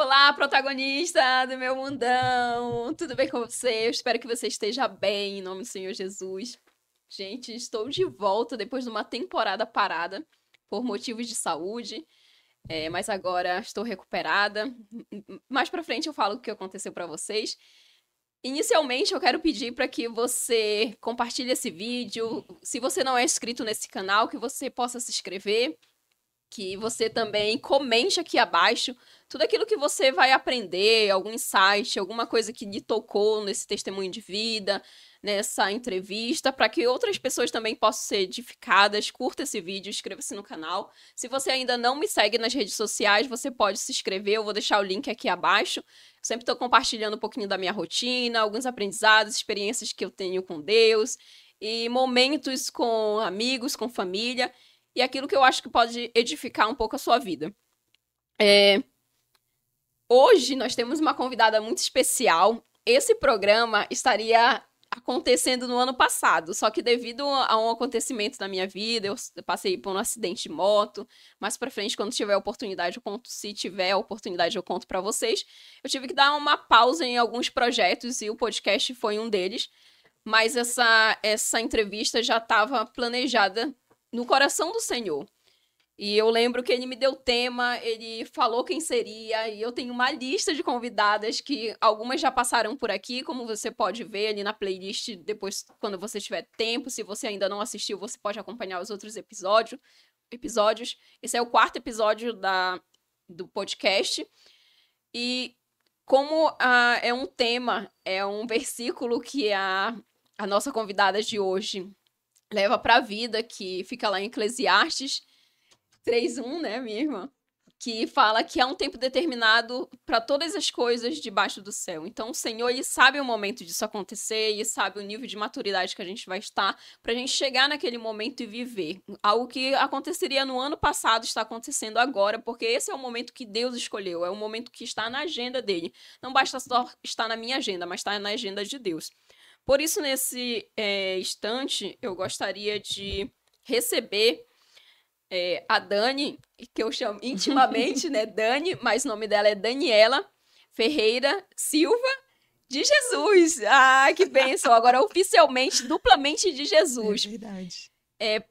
Olá, protagonista do meu mundão! Tudo bem com você? Eu espero que você esteja bem, em nome do Senhor Jesus. Gente, estou de volta depois de uma temporada parada por motivos de saúde, mas agora estou recuperada. Mais pra frente eu falo o que aconteceu pra vocês. Inicialmente, eu quero pedir para que você compartilhe esse vídeo. Se você não é inscrito nesse canal, que você possa se inscrever, que você também comente aqui abaixo tudo aquilo que você vai aprender, algum insight, alguma coisa que lhe tocou nesse testemunho de vida, nessa entrevista, para que outras pessoas também possam ser edificadas. Curta esse vídeo, inscreva-se no canal. Se você ainda não me segue nas redes sociais, você pode se inscrever, eu vou deixar o link aqui abaixo. Sempre estou compartilhando um pouquinho da minha rotina, alguns aprendizados, experiências que eu tenho com Deus, e momentos com amigos, com família, e aquilo que eu acho que pode edificar um pouco a sua vida. Hoje nós temos uma convidada muito especial. Esse programa estaria acontecendo no ano passado, só que devido a um acontecimento na minha vida, eu passei por um acidente de moto. Mais pra frente, quando tiver oportunidade, eu conto. Se tiver oportunidade, eu conto pra vocês. Eu tive que dar uma pausa em alguns projetos e o podcast foi um deles. Mas essa entrevista já estava planejada no coração do Senhor. E eu lembro que ele me deu tema, ele falou quem seria, e eu tenho uma lista de convidadas que algumas já passaram por aqui, como você pode ver ali na playlist depois, quando você tiver tempo. Se você ainda não assistiu, você pode acompanhar os outros episódios. Esse é o 4º episódio do podcast. E como é um tema, é um versículo que a nossa convidada de hoje leva para a vida, que fica lá em Eclesiastes 3:1, né, minha irmã? Que fala que há um tempo determinado para todas as coisas debaixo do céu. Então, o Senhor, ele sabe o momento disso acontecer, ele sabe o nível de maturidade que a gente vai estar para a gente chegar naquele momento e viver. Algo que aconteceria no ano passado está acontecendo agora, porque esse é o momento que Deus escolheu, é o momento que está na agenda dele. Não basta só estar na minha agenda, mas está na agenda de Deus. Por isso, nesse instante, eu gostaria de receber a Dani, que eu chamo intimamente, né, Dani, mas o nome dela é Daniela Ferreira Silva de Jesus. Ah, que bênção! Agora, oficialmente, duplamente de Jesus. É verdade.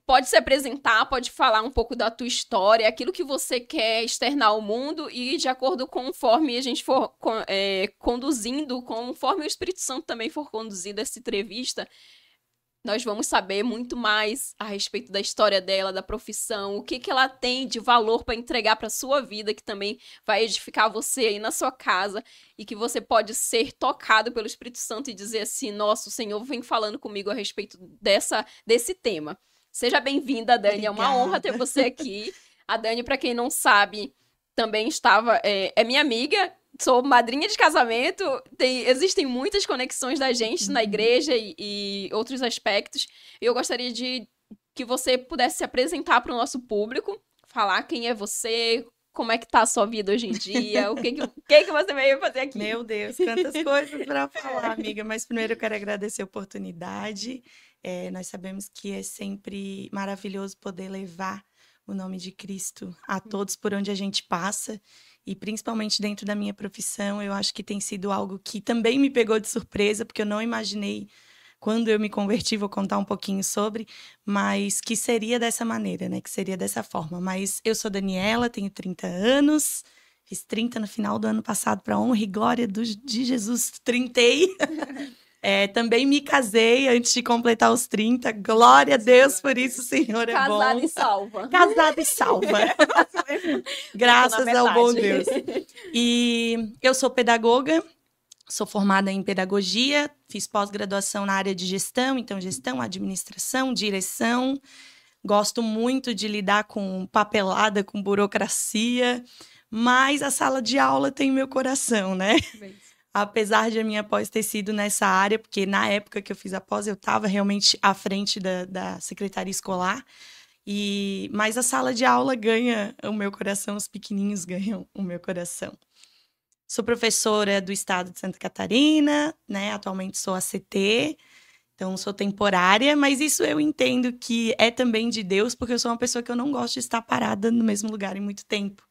Pode se apresentar, pode falar um pouco da tua história, aquilo que você quer externar ao mundo, e de acordo com conforme a gente for conduzindo, conforme o Espírito Santo também for conduzindo essa entrevista, nós vamos saber muito mais a respeito da história dela, da profissão, o que ela tem de valor para entregar para sua vida, que também vai edificar você aí na sua casa, e que você pode ser tocado pelo Espírito Santo e dizer assim: nossa, o Senhor vem falando comigo a respeito desse tema. Seja bem-vinda, Dani. Obrigada. É uma honra ter você aqui. A Dani, para quem não sabe, também é minha amiga. Sou madrinha de casamento, existem muitas conexões da gente na igreja e outros aspectos. E eu gostaria de que você pudesse se apresentar para o nosso público, falar quem é você, como é que tá a sua vida hoje em dia, o que você veio fazer aqui. Meu Deus, quantas coisas para falar, amiga. Mas primeiro eu quero agradecer a oportunidade. Nós sabemos que é sempre maravilhoso poder levar o nome de Cristo a todos por onde a gente passa. E principalmente dentro da minha profissão, eu acho que tem sido algo que também me pegou de surpresa, porque eu não imaginei quando eu me converti, vou contar um pouquinho sobre, mas que seria dessa maneira, né? Que seria dessa forma. Mas eu sou Daniela, tenho 30 anos, fiz 30 no final do ano passado, para honra e glória de Jesus, trintei. Também me casei antes de completar os 30. Glória a Deus por isso, o Senhor é bom. Casada e salva. Casada e salva. Graças ao bom Deus. E eu sou pedagoga, sou formada em pedagogia, fiz pós-graduação na área de gestão, então gestão, administração, direção. Gosto muito de lidar com papelada, com burocracia, mas a sala de aula tem meu coração, né? Apesar de a minha pós ter sido nessa área, porque na época que eu fiz a pós, eu estava realmente à frente da secretaria escolar, mas a sala de aula ganha o meu coração, os pequenininhos ganham o meu coração. Sou professora do estado de Santa Catarina, né? Atualmente sou ACT, então sou temporária, mas isso eu entendo que é também de Deus, porque eu sou uma pessoa que eu não gosto de estar parada no mesmo lugar em muito tempo.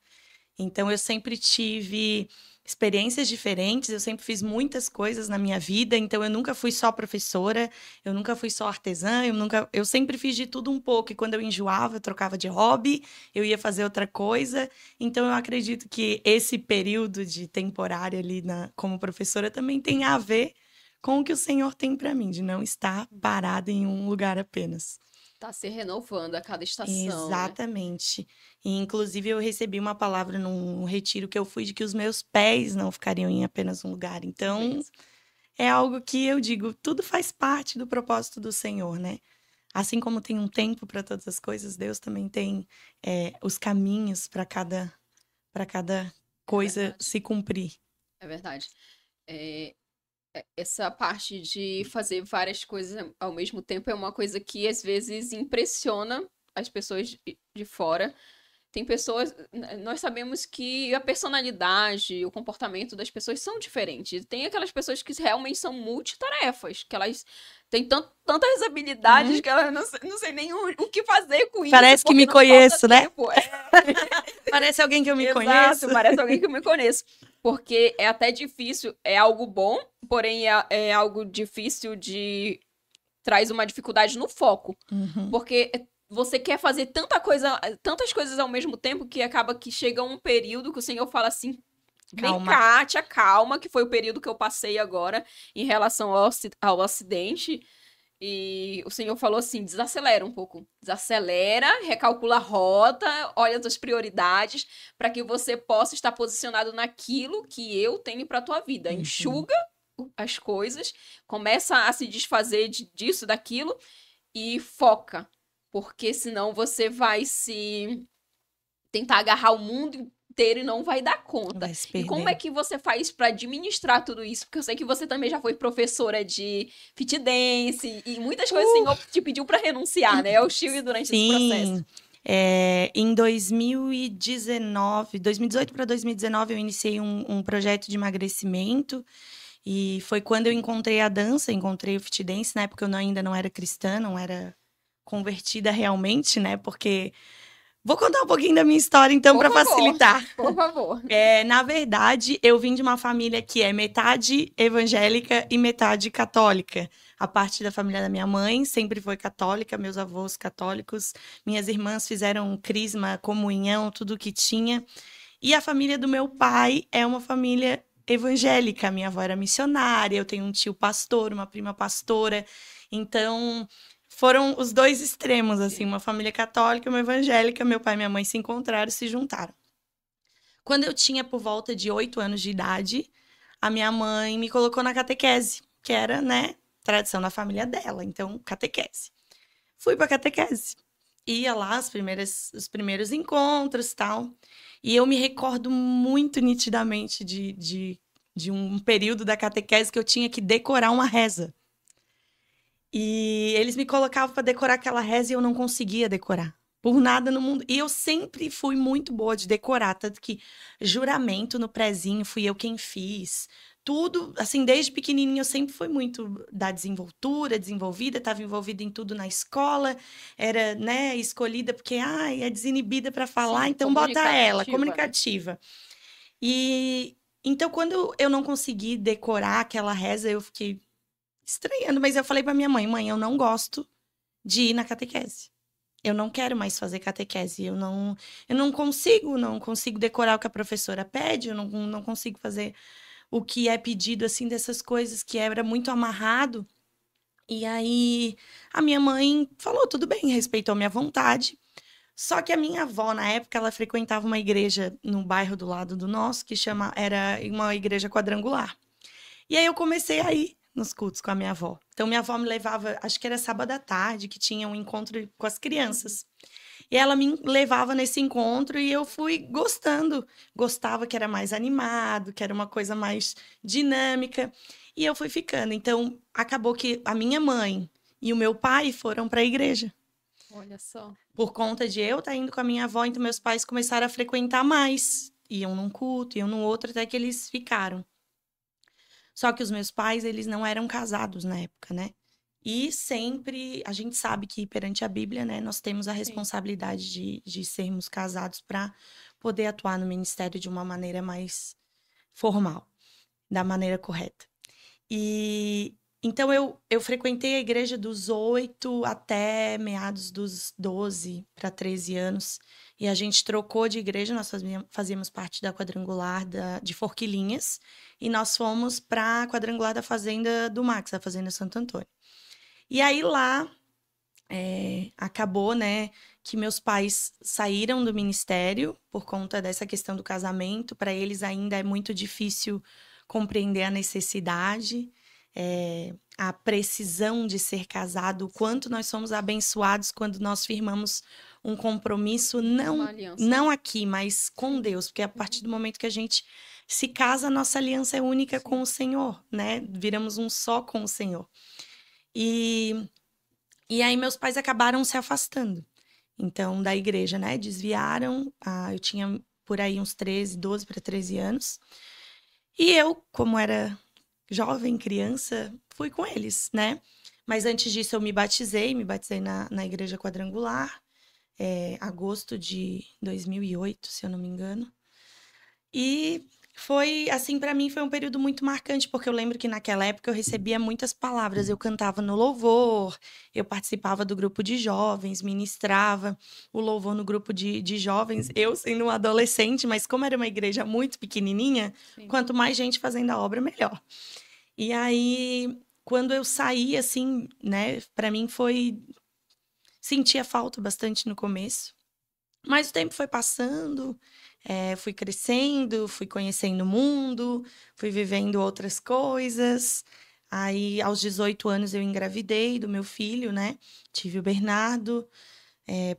Então, eu sempre tive experiências diferentes, eu sempre fiz muitas coisas na minha vida, então eu nunca fui só professora, eu nunca fui só artesã, eu sempre fiz de tudo um pouco, e quando eu enjoava, eu trocava de hobby, eu ia fazer outra coisa, então eu acredito que esse período de temporária ali como professora também tem a ver com o que o Senhor tem para mim, de não estar parada em um lugar apenas. Tá se renovando a cada estação, né? Exatamente. E, inclusive, eu recebi uma palavra num retiro que eu fui de que os meus pés não ficariam em apenas um lugar. Então, Mesmo. é algo que eu digo, tudo faz parte do propósito do Senhor, né? Assim como tem um tempo para todas as coisas, Deus também tem os caminhos para cada coisa verdade. se cumprir. É verdade. Essa parte de fazer várias coisas ao mesmo tempo é uma coisa que às vezes impressiona as pessoas de fora. Tem pessoas, nós sabemos que a personalidade, o comportamento das pessoas são diferentes. Tem aquelas pessoas que realmente são multitarefas, que elas têm tantas habilidades que elas não sei nem o que fazer com isso. Parece que me conheço, né? Parece alguém que eu me conheço. Exato, parece alguém que eu me conheço. Porque é até difícil, é algo bom, porém é algo difícil traz uma dificuldade no foco. Porque você quer fazer tantas coisas ao mesmo tempo que acaba que chega um período que o Senhor fala assim, vem cá, te acalma, que foi o período que eu passei agora em relação ao acidente. E o Senhor falou assim, desacelera um pouco. Desacelera, recalcula a rota, olha as suas prioridades, para que você possa estar posicionado naquilo que eu tenho para tua vida. Enxuga as coisas, começa a se desfazer disso, daquilo, e foca. Porque senão você vai se tentar agarrar o mundo inteiro e não vai dar conta. E como é que você faz para administrar tudo isso? Porque eu sei que você também já foi professora de fit dance e muitas coisas o Senhor te pediu para renunciar, né? Eu estive durante esse processo. Em 2018 para 2019, eu iniciei um projeto de emagrecimento. E foi quando eu encontrei a dança, encontrei o fit dance. Na época eu ainda não era cristã, não era convertida realmente, né? Porque... Vou contar um pouquinho da minha história, então, para facilitar. Por favor. Na verdade, eu vim de uma família que é metade evangélica e metade católica. A parte da família da minha mãe sempre foi católica, meus avós católicos, minhas irmãs fizeram crisma, comunhão, tudo que tinha. E a família do meu pai é uma família evangélica. Minha avó era missionária, eu tenho um tio pastor, uma prima pastora. Então... foram os dois extremos, assim, uma família católica, uma evangélica. Meu pai e minha mãe se encontraram e se juntaram. Quando eu tinha por volta de 8 anos de idade, a minha mãe me colocou na catequese, que era, né, tradição da família dela. Então, catequese. Fui pra catequese. Ia lá, os primeiros encontros e tal. E eu me recordo muito nitidamente de um período da catequese que eu tinha que decorar uma reza. E eles me colocavam para decorar aquela reza e eu não conseguia decorar. Por nada no mundo. E eu sempre fui muito boa de decorar. Tanto que juramento no prezinho fui eu quem fiz. Tudo, assim, desde pequenininha eu sempre fui muito da desenvolvida. Estava envolvida em tudo na escola. Era, né, escolhida porque, é desinibida para falar. Sim, então bota ela, comunicativa. Né? E então, quando eu não consegui decorar aquela reza, eu fiquei... estranhando, mas eu falei pra minha mãe, eu não gosto de ir na catequese. Eu não quero mais fazer catequese. Eu não consigo decorar o que a professora pede, eu não consigo fazer o que é pedido, assim, dessas coisas que era muito amarrado. E aí, a minha mãe falou, tudo bem, respeitou a minha vontade. Só que a minha avó, na época, ela frequentava uma igreja no bairro do lado do nosso, era uma igreja quadrangular. E aí, eu comecei a ir nos cultos com a minha avó. Então, minha avó me levava, acho que era sábado à tarde, que tinha um encontro com as crianças. E ela me levava nesse encontro e eu fui gostando. Gostava que era mais animado, que era uma coisa mais dinâmica. E eu fui ficando. Então, acabou que a minha mãe e o meu pai foram para a igreja. Olha só. Por conta de eu estar indo com a minha avó, então meus pais começaram a frequentar mais. Iam num culto, iam no outro, até que eles ficaram. Só que os meus pais, eles não eram casados na época, né? E sempre, a gente sabe que perante a Bíblia, né, nós temos a responsabilidade de sermos casados para poder atuar no ministério de uma maneira mais formal, da maneira correta. E então eu frequentei a igreja dos 8 até meados dos 12 para 13 anos. E a gente trocou de igreja, nós fazíamos parte da quadrangular de Forquilinhas. E nós fomos para a quadrangular da Fazenda do Max, da Fazenda Santo Antônio. E aí lá acabou, né, que meus pais saíram do ministério por conta dessa questão do casamento. Para eles ainda é muito difícil compreender a necessidade, a precisão de ser casado, o quanto nós somos abençoados quando nós firmamos um compromisso, não aqui, mas com Deus, porque a partir do momento que a gente se casa, a nossa aliança é única com o Senhor, né? Viramos um só com o Senhor. E aí meus pais acabaram se afastando, então, da igreja, né? Desviaram, eu tinha por aí uns 12 para 13 anos, e eu, como era jovem, criança, fui com eles, né? Mas antes disso eu me batizei na igreja quadrangular, agosto de 2008, se eu não me engano. E foi, assim, para mim foi um período muito marcante, porque eu lembro que naquela época eu recebia muitas palavras, eu cantava no louvor, eu participava do grupo de jovens, ministrava o louvor no grupo de jovens, eu sendo uma adolescente, mas como era uma igreja muito pequenininha, sim, quanto mais gente fazendo a obra, melhor. E aí, quando eu saí, assim, né, para mim sentia falta bastante no começo, mas o tempo foi passando, fui crescendo, fui conhecendo o mundo, fui vivendo outras coisas. Aí, aos 18 anos, eu engravidei do meu filho, né? Tive o Bernardo.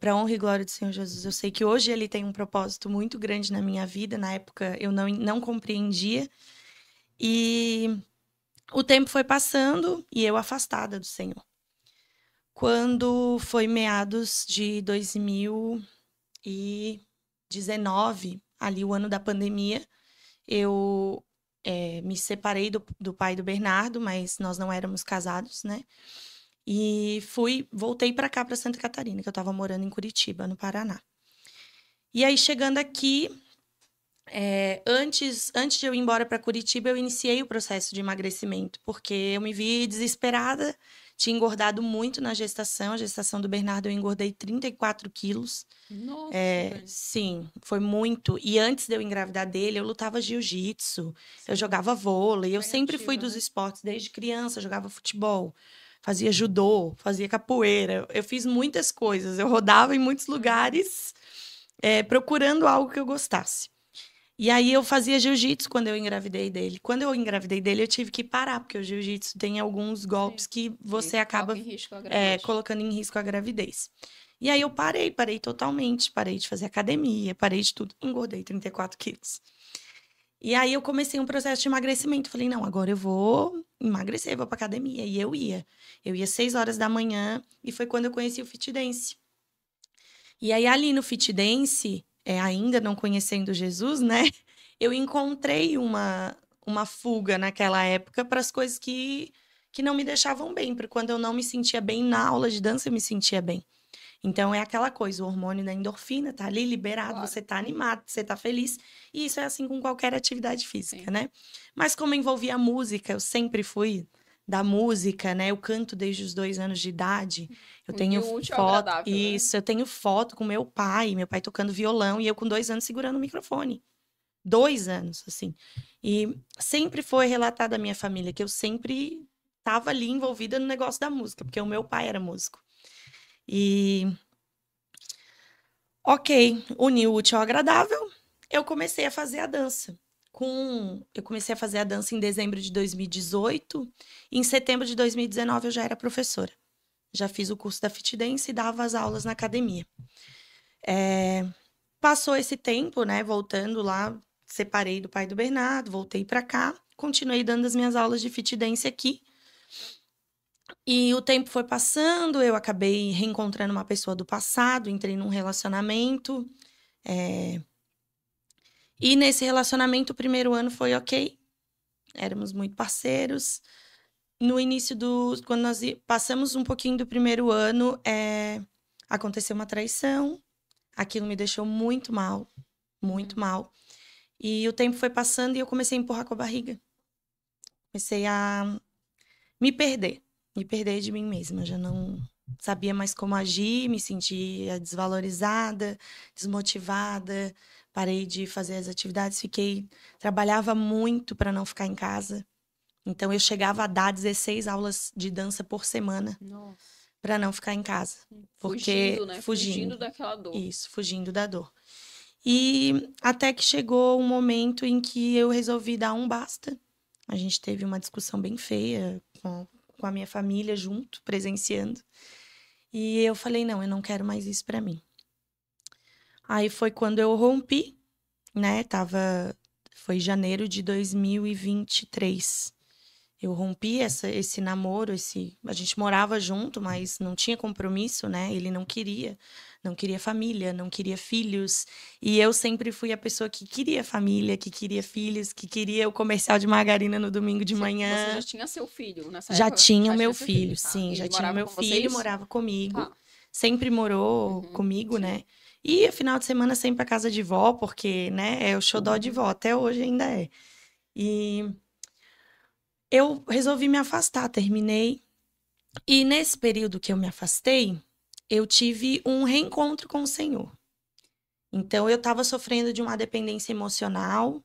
Para honra e glória do Senhor Jesus, eu sei que hoje ele tem um propósito muito grande na minha vida. Na época, eu não compreendia. E o tempo foi passando e eu afastada do Senhor. Quando foi meados de 2019, ali o ano da pandemia, eu me separei do pai do Bernardo, mas nós não éramos casados, né? E voltei para cá, para Santa Catarina, que eu estava morando em Curitiba, no Paraná. E aí, chegando aqui, antes de eu ir embora para Curitiba, eu iniciei o processo de emagrecimento, porque eu me vi desesperada, tinha engordado muito na gestação. A gestação do Bernardo eu engordei 34 quilos. Nossa! Sim, foi muito. E antes de eu engravidar dele, eu lutava jiu-jitsu, eu jogava vôlei, eu sempre fui dos esportes, desde criança, eu jogava futebol, fazia judô, fazia capoeira, eu fiz muitas coisas, eu rodava em muitos lugares, procurando algo que eu gostasse. E aí eu fazia jiu-jitsu quando eu engravidei dele. Quando eu engravidei dele, eu tive que parar, porque o jiu-jitsu tem alguns golpes que você acaba colocando em risco a gravidez. E aí eu parei totalmente, parei de fazer academia, parei de tudo, engordei 34 quilos. E aí eu comecei um processo de emagrecimento. Falei, não, agora eu vou emagrecer, vou pra academia. E eu ia 6 horas da manhã, e foi quando eu conheci o Fit Dance. E aí ali no Fit Dance, ainda não conhecendo Jesus, né? Eu encontrei uma fuga naquela época para as coisas que não me deixavam bem. Porque quando eu não me sentia bem na aula de dança, eu me sentia bem. Então, é aquela coisa, o hormônio da endorfina tá ali liberado, claro, você tá animado, você tá feliz. E isso é assim com qualquer atividade física, sim, né? Mas como envolvia a música, eu sempre fui da música, né? Eu canto desde os 2 anos de idade. Eu tenho foto, isso, né? Eu tenho foto com meu pai tocando violão e eu com 2 anos segurando o microfone. 2 anos, assim. E sempre foi relatado à minha família que eu sempre estava ali envolvida no negócio da música, porque o meu pai era músico. E, ok, unir o útil ao agradável, eu comecei a fazer a dança. Eu comecei a fazer a dança em dezembro de 2018, e em setembro de 2019 eu já era professora. Já fiz o curso da Fit Dance e dava as aulas na academia. Passou esse tempo, né, voltando lá, separei do pai do Bernardo, voltei para cá, continuei dando as minhas aulas de Fit Dance aqui. E o tempo foi passando, eu acabei reencontrando uma pessoa do passado, entrei num relacionamento. E nesse relacionamento, o primeiro ano foi ok. Éramos muito parceiros. No início quando nós passamos um pouquinho do primeiro ano, aconteceu uma traição. Aquilo me deixou muito mal. muito mal. E o tempo foi passando e eu comecei a empurrar com a barriga. Comecei a me perder de mim mesma. Já não sabia mais como agir, me sentia desvalorizada, desmotivada. Parei de fazer as atividades, trabalhava muito para não ficar em casa. Então eu chegava a dar 16 aulas de dança por semana para não ficar em casa, porque fugindo, né? Fugindo daquela dor. Isso, fugindo da dor. E até que chegou um momento em que eu resolvi dar um basta. A gente teve uma discussão bem feia com a minha família junto, presenciando. E eu falei, não, eu não quero mais isso para mim. Aí foi quando eu rompi, né? Foi janeiro de 2023. Eu rompi esse namoro, a gente morava junto, mas não tinha compromisso, né? Ele não queria família, não queria filhos. E eu sempre fui a pessoa que queria família, que queria filhos, que queria o comercial de margarina no domingo de manhã. Você já tinha seu filho nessa já época? Tinha o meu filho, sim. Ele já tinha o meu filho, vocês? morava comigo. Sempre morou comigo, sim. Né? E final de semana sempre a casa de vó, porque, né, é o xodó de vó, até hoje ainda é. E eu resolvi me afastar, terminei. E nesse período que eu me afastei, eu tive um reencontro com o Senhor. Então, eu estava sofrendo de uma dependência emocional.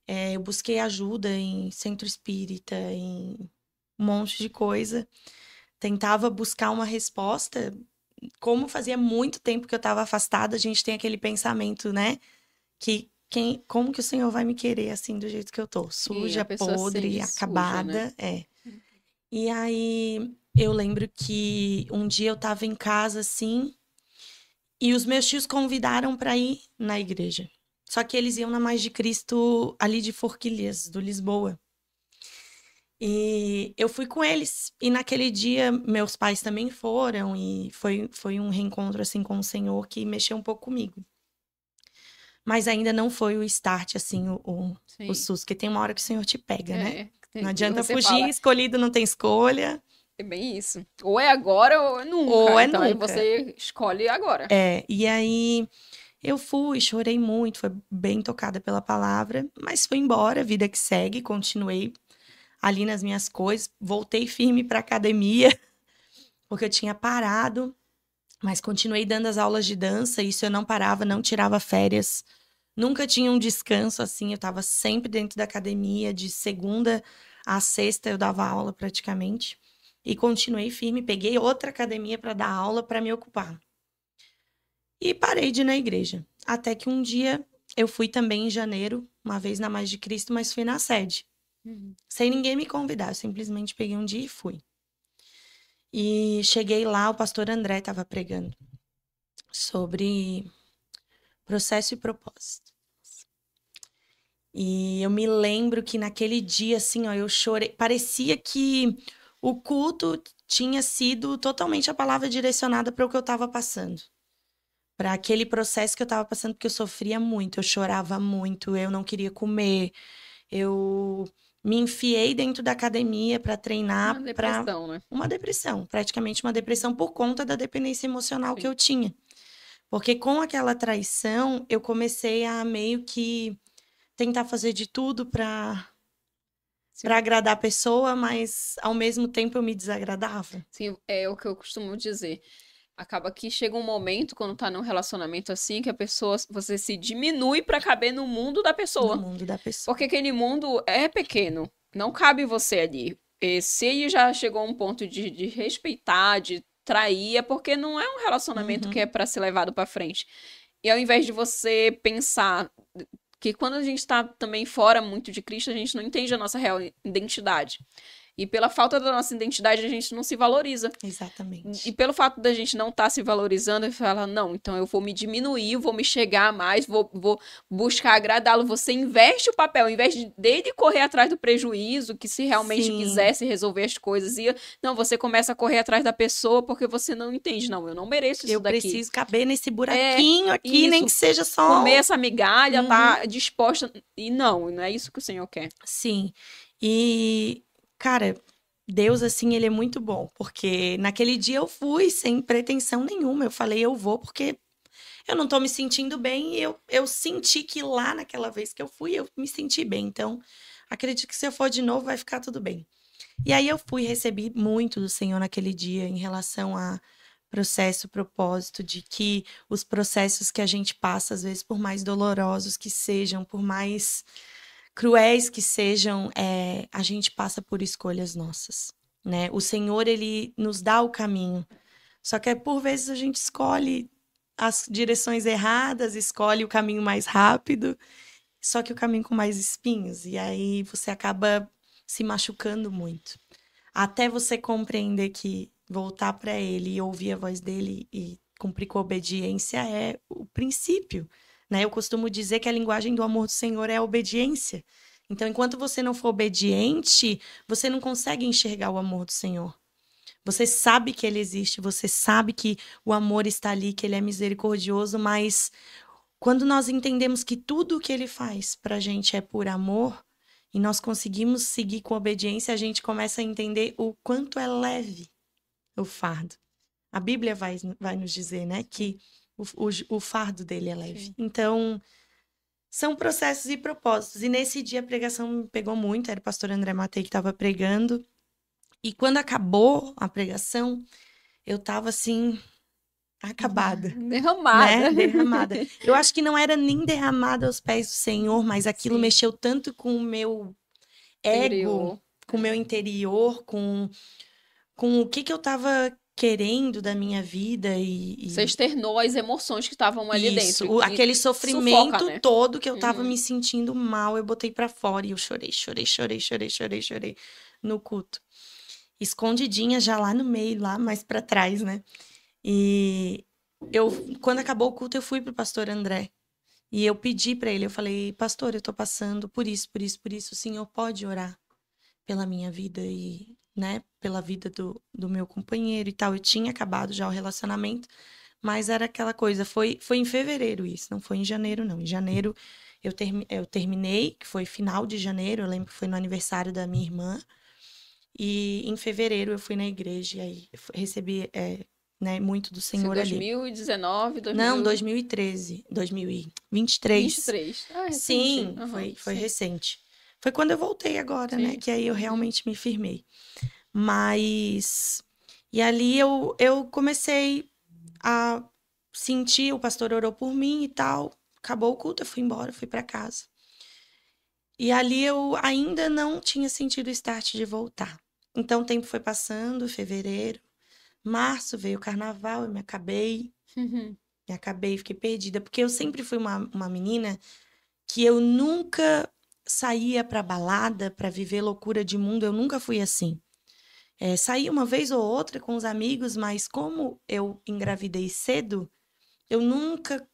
Eu busquei ajuda em centro espírita, em um monte de coisa. Tentava buscar uma resposta. Como fazia muito tempo que eu estava afastada, a gente tem aquele pensamento, né? Como que o Senhor vai me querer assim, do jeito que eu tô? Suja, podre, acabada. Suja, né? E aí, eu lembro que um dia eu tava em casa, assim, e os meus tios convidaram para ir na igreja. Só que eles iam na Mais de Cristo ali de Forquilhas, do Lisboa. E eu fui com eles. E naquele dia, meus pais também foram. E foi um reencontro, assim, com o Senhor que mexeu um pouco comigo. Mas ainda não foi o start, assim, o susto. Porque tem uma hora que o Senhor te pega, né? Não adianta fugir, escolhido não tem escolha. É bem isso. Ou é agora ou é nunca. Então aí você escolhe agora. E aí eu fui, chorei muito, foi bem tocada pela palavra, mas fui embora, vida que segue, continuei ali nas minhas coisas, voltei firme para academia, porque eu tinha parado, mas continuei dando as aulas de dança, isso eu não parava, não tirava férias. Nunca tinha um descanso assim, eu estava sempre dentro da academia, de segunda a sexta eu dava aula praticamente. E continuei firme, peguei outra academia para dar aula, para me ocupar. E parei de ir na igreja. Até que um dia eu fui também em janeiro, uma vez na Mais de Cristo, mas fui na sede. Sem ninguém me convidar, eu simplesmente peguei um dia e fui. E cheguei lá, o pastor André estava pregando sobre processo e propósito. E eu me lembro que naquele dia, assim, ó, eu chorei. Parecia que o culto tinha sido totalmente a palavra direcionada para o que eu estava passando. Para aquele processo que eu estava passando, porque eu sofria muito, eu chorava muito, eu não queria comer. Eu me enfiei dentro da academia para treinar. Uma depressão, né? Uma depressão, praticamente uma depressão por conta da dependência emocional que eu tinha. Porque com aquela traição, eu comecei a meio que tentar fazer de tudo para agradar a pessoa, mas ao mesmo tempo eu me desagradava. Sim, é o que eu costumo dizer. Acaba que chega um momento, quando tá num relacionamento assim, que a pessoa, você se diminui para caber no mundo da pessoa. No mundo da pessoa. Porque aquele mundo é pequeno, não cabe você ali. E se ele já chegou a um ponto de respeitar, de trair, é porque não é um relacionamento que é para ser levado para frente. E ao invés de você pensar que quando a gente tá também fora muito de Cristo, a gente não entende a nossa real identidade. E pela falta da nossa identidade, a gente não se valoriza. Exatamente. E pelo fato da gente não estar se valorizando, ele fala, não, então eu vou me diminuir, vou me chegar mais, vou buscar agradá-lo. Você inverte o papel, ao invés dele correr atrás do prejuízo, que se realmente quisesse resolver as coisas, não, você começa a correr atrás da pessoa porque você não entende. Não, eu não mereço isso daqui. Eu preciso caber nesse buraquinho aqui, nem que seja só... Comer essa migalha, tá disposta... E não é isso que o Senhor quer. Sim, e... Cara, Deus, assim, ele é muito bom, porque naquele dia eu fui sem pretensão nenhuma. Eu falei, eu vou porque eu não tô me sentindo bem. E eu senti que lá naquela vez que eu fui, eu me senti bem. Então, acredito que se eu for de novo, vai ficar tudo bem. E aí eu fui, recebi muito do Senhor naquele dia em relação a processo, propósito, de que os processos que a gente passa, às vezes, por mais dolorosos que sejam, por mais cruéis que sejam, a gente passa por escolhas nossas, né? O Senhor, ele nos dá o caminho. Só que por vezes a gente escolhe as direções erradas, escolhe o caminho mais rápido, só que o caminho com mais espinhos. E aí você acaba se machucando muito. Até você compreender que voltar para ele e ouvir a voz dele e cumprir com a obediência é o princípio, né? Eu costumo dizer que a linguagem do amor do Senhor é a obediência. Então, enquanto você não for obediente, você não consegue enxergar o amor do Senhor. Você sabe que ele existe, você sabe que o amor está ali, que ele é misericordioso, mas quando nós entendemos que tudo o que ele faz pra gente é por amor, e nós conseguimos seguir com obediência, a gente começa a entender o quanto é leve o fardo. A Bíblia vai nos dizer, né, que o fardo dele é leve. Sim. Então, são processos e propósitos. E nesse dia a pregação me pegou muito, era o pastor André Matei que estava pregando. E quando acabou a pregação, eu tava assim, acabada. Derramada. Né? Derramada. Eu acho que não era nem derramada aos pés do Senhor, mas aquilo Sim. mexeu tanto com o meu ego, com o meu interior, com o que eu tava querendo da minha vida. Você externou as emoções que estavam ali Isso, dentro. aquele sofrimento sufoca, né? todo que eu tava me sentindo mal, eu botei pra fora e eu chorei no culto. Escondidinha já lá no meio, lá mais pra trás, né? E quando acabou o culto, eu fui pro pastor André. E eu pedi pra ele, eu falei, pastor, eu tô passando por isso. O senhor pode orar pela minha vida e, né, pela vida do meu companheiro e tal. Eu tinha acabado já o relacionamento, mas era aquela coisa, foi em fevereiro isso, não foi em janeiro, não. Em janeiro eu terminei, que foi final de janeiro, eu lembro que foi no aniversário da minha irmã. E em fevereiro eu fui na igreja e aí recebi né, muito do Senhor 2019, ali. Não, 2013, 2023. 23. Ah, recente. Sim, foi recente. Foi quando eu voltei agora, Sim. né? Que aí eu realmente me firmei. Mas... E ali eu comecei a sentir, o pastor orou por mim e tal. Acabou o culto, eu fui embora, fui para casa. E ali eu ainda não tinha sentido o start de voltar. Então o tempo foi passando, fevereiro, março veio o carnaval, eu me acabei. Fiquei perdida. Porque eu sempre fui uma menina que eu nunca saía pra balada, pra viver loucura de mundo. Eu nunca fui assim. Saí uma vez ou outra com os amigos, mas como eu engravidei cedo, eu nunca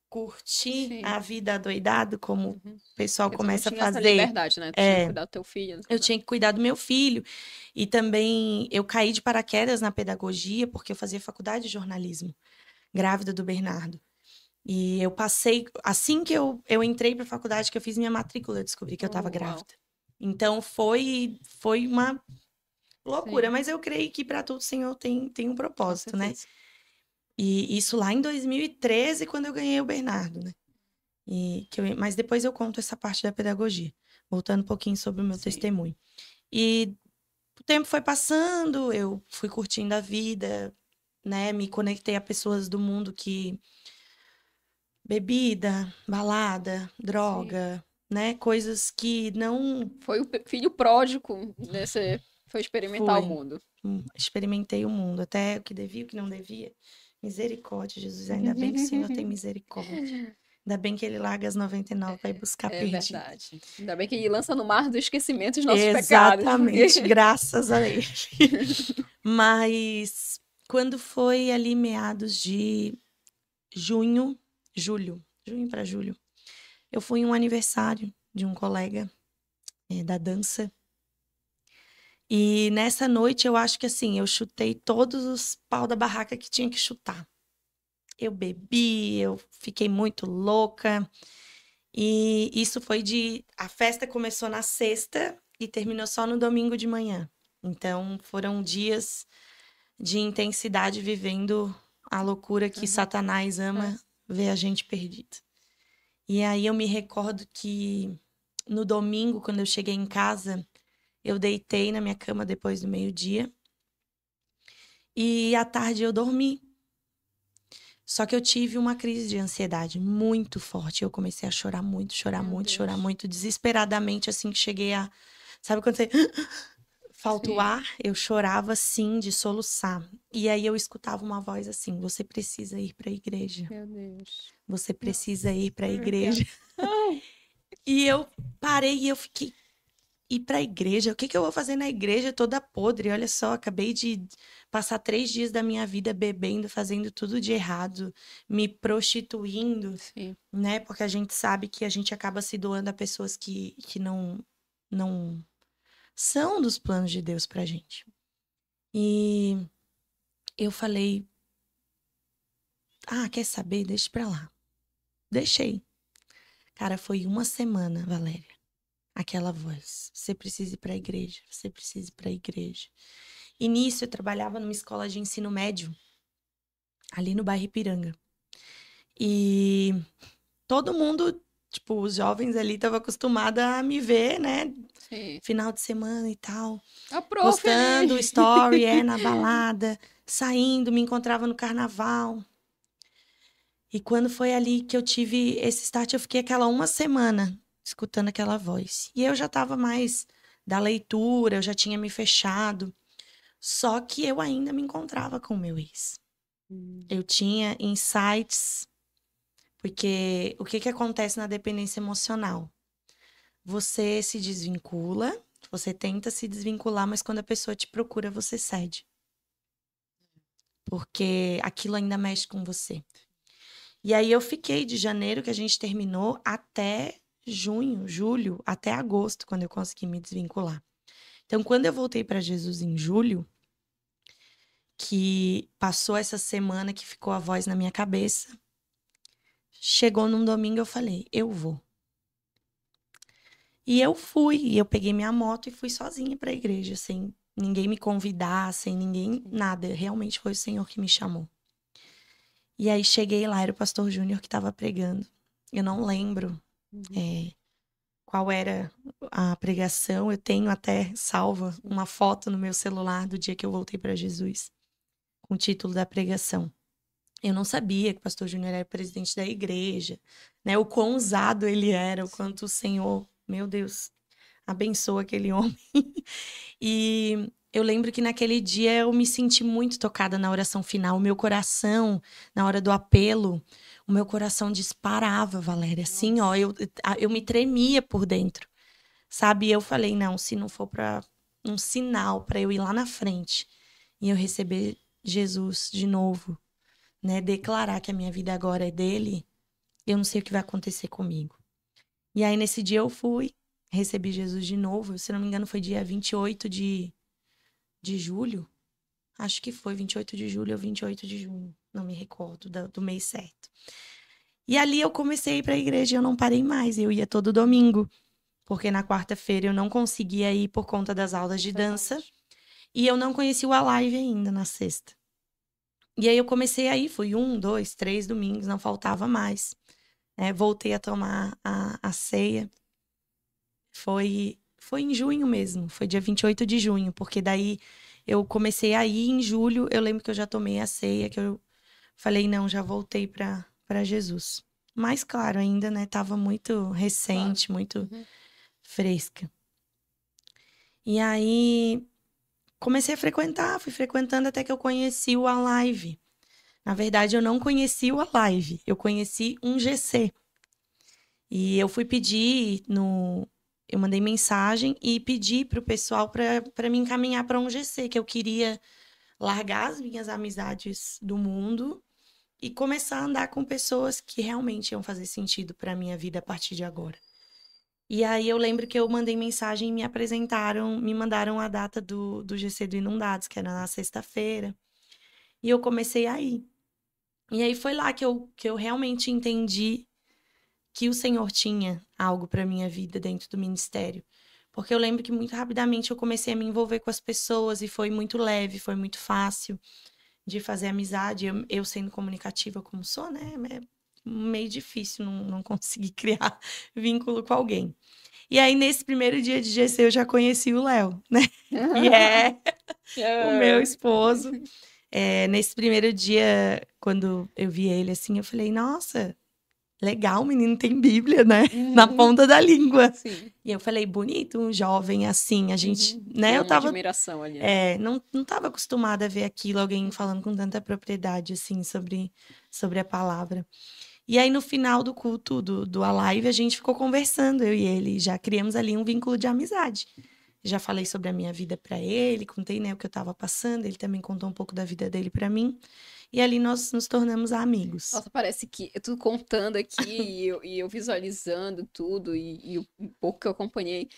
curti Sim. a vida adoidado, como o pessoal Porque começa a fazer. Essa liberdade, né? Tu tinha que cuidar do teu filho. Eu tinha que cuidar do meu filho. E também eu caí de paraquedas na pedagogia, porque eu fazia faculdade de jornalismo, grávida do Bernardo. E eu passei, assim que eu entrei para a faculdade, que eu fiz minha matrícula, eu descobri que eu estava grávida. Então foi uma loucura, Sim. Mas eu creio que para tudo o Senhor tem um propósito, né? E isso lá em 2013, quando eu ganhei o Bernardo, né? Mas depois eu conto essa parte da pedagogia, voltando um pouquinho sobre o meu testemunho. E o tempo foi passando, eu fui curtindo a vida, né? Me conectei a pessoas do mundo que... Bebida, balada, droga, Sim. né? Coisas que não... Foi o filho pródigo, né? Você foi experimentar o mundo. Experimentei o mundo, até o que devia, o que não devia. Misericórdia, Jesus. Ainda bem que o Senhor tem misericórdia. Ainda bem que ele larga as 99 para ir buscar perdido. É verdade. Ainda bem que ele lança no mar do esquecimento os nossos Exatamente, pecados. graças a ele. Mas quando foi ali meados de junho para julho, eu fui em um aniversário de um colega da dança. E nessa noite, eu acho que assim, eu chutei todos os pau da barraca que tinha que chutar. Eu bebi, eu fiquei muito louca. E isso foi a festa começou na sexta e terminou só no domingo de manhã. Então, foram dias de intensidade vivendo a loucura que Satanás ama ver a gente perdido. E aí eu me recordo que no domingo, quando eu cheguei em casa, eu deitei na minha cama depois do meio-dia. E à tarde eu dormi. Só que eu tive uma crise de ansiedade muito forte. Eu comecei a chorar muito, chorar muito, desesperadamente, assim que cheguei a... Sabe quando você... Falta o ar, eu chorava assim, de soluçar. E aí eu escutava uma voz assim: você precisa ir para a igreja. Meu Deus. Você precisa ir para a igreja. E eu parei e eu fiquei: ir para a igreja? O que que eu vou fazer na igreja toda podre? Olha só, acabei de passar 3 dias da minha vida bebendo, fazendo tudo de errado, me prostituindo, Sim. né? Porque a gente sabe que a gente acaba se doando a pessoas que não são dos planos de Deus pra gente. E eu falei: quer saber? Deixa pra lá. Deixei. Cara, foi uma semana, Valéria. Aquela voz: você precisa ir pra igreja, você precisa ir pra igreja. E nisso eu trabalhava numa escola de ensino médio, ali no bairro Ipiranga. E todo mundo, tipo, os jovens ali estavam acostumados a me ver, né? Sim. Final de semana e tal. A prof Postando ali. story, na balada, saindo, me encontrava no carnaval. E quando foi ali que eu tive esse start, eu fiquei aquela uma semana escutando aquela voz. E eu já estava mais da leitura, eu já tinha me fechado. Só que eu ainda me encontrava com o meu ex. Eu tinha insights, porque o que que acontece na dependência emocional? Você se desvincula, você tenta se desvincular, mas quando a pessoa te procura, você cede. Porque aquilo ainda mexe com você. E aí eu fiquei de janeiro, que a gente terminou, até junho, julho, até agosto, quando eu consegui me desvincular. Então, quando eu voltei para Jesus em julho, que passou essa semana que ficou a voz na minha cabeça, chegou num domingo, eu falei: eu vou. E eu fui, e eu peguei minha moto e fui sozinha para a igreja, sem ninguém me convidar, sem ninguém, nada. Realmente foi o Senhor que me chamou. E aí cheguei lá, era o pastor Júnior que estava pregando. Eu não lembro qual era a pregação. Eu tenho até salva uma foto no meu celular do dia que eu voltei para Jesus, com o título da pregação. Eu não sabia que o pastor Júnior era presidente da igreja, né? O quão usado ele era, o quanto o Senhor, meu Deus, abençoa aquele homem. E eu lembro que naquele dia eu me senti muito tocada na oração final. O meu coração, na hora do apelo, o meu coração disparava, Valéria. Assim, ó, eu me tremia por dentro, sabe? E eu falei: não, se não for para um sinal para eu ir lá na frente e eu receber Jesus de novo, né? Declarar que a minha vida agora é dele, eu não sei o que vai acontecer comigo. E aí, nesse dia eu fui, recebi Jesus de novo. Se não me engano, foi dia 28 de julho. Acho que foi 28 de julho ou 28 de junho. Não me recordo do mês certo. E ali eu comecei a ir para a igreja e eu não parei mais. Eu ia todo domingo, porque na quarta-feira eu não conseguia ir por conta das aulas de dança. E eu não conhecia o Alive ainda na sexta. E aí eu comecei a ir, fui 1, 2, 3 domingos, não faltava mais. Voltei a tomar a ceia. Foi em junho mesmo, foi dia 28 de junho, porque daí eu comecei a ir em julho, eu lembro que eu já tomei a ceia, que eu falei: não, já voltei para Jesus. Mas claro, ainda, né, tava muito recente, muito fresca. E aí comecei a frequentar, fui frequentando até que eu conheci o Alive. Na verdade, eu não conheci o Alive, eu conheci um GC. E eu fui pedir eu mandei mensagem e pedi para o pessoal para me encaminhar para um GC, que eu queria largar as minhas amizades do mundo e começar a andar com pessoas que realmente iam fazer sentido para a minha vida a partir de agora. E aí eu lembro que eu mandei mensagem e me mandaram a data do GC do Inundados, que era na sexta-feira. E eu comecei a ir. E aí foi lá que eu realmente entendi que o Senhor tinha algo para minha vida dentro do ministério. Porque eu lembro que muito rapidamente eu comecei a me envolver com as pessoas e foi muito leve, foi muito fácil de fazer amizade. Eu sendo comunicativa como sou, né? meio difícil não conseguir criar vínculo com alguém. E aí, nesse primeiro dia de GC, eu já conheci o Léo, né? Que é o meu esposo. Nesse primeiro dia, quando eu vi ele assim, eu falei, nossa, legal, o menino tem Bíblia, né? Na ponta da língua. Sim. E eu falei, bonito, um jovem assim, a gente, né? Tem Eu uma tava, admiração ali, né? não tava acostumada a ver aquilo, alguém falando com tanta propriedade, assim, sobre a palavra. E aí, no final do culto do A Live, a gente ficou conversando, eu e ele, já criamos ali um vínculo de amizade. Já falei sobre a minha vida para ele, contei, né, o que eu estava passando, ele também contou um pouco da vida dele para mim. E ali nós nos tornamos amigos. Nossa, parece que eu tô contando aqui e eu visualizando tudo e o pouco que eu acompanhei.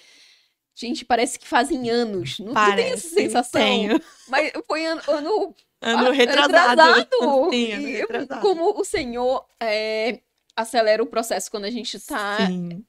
Gente, parece que fazem anos. Não, tu tem essa sensação? Tenho. Mas foi ano retrasado. Sim, ano E retrasado. como o Senhor acelera o processo quando a gente tá Sim.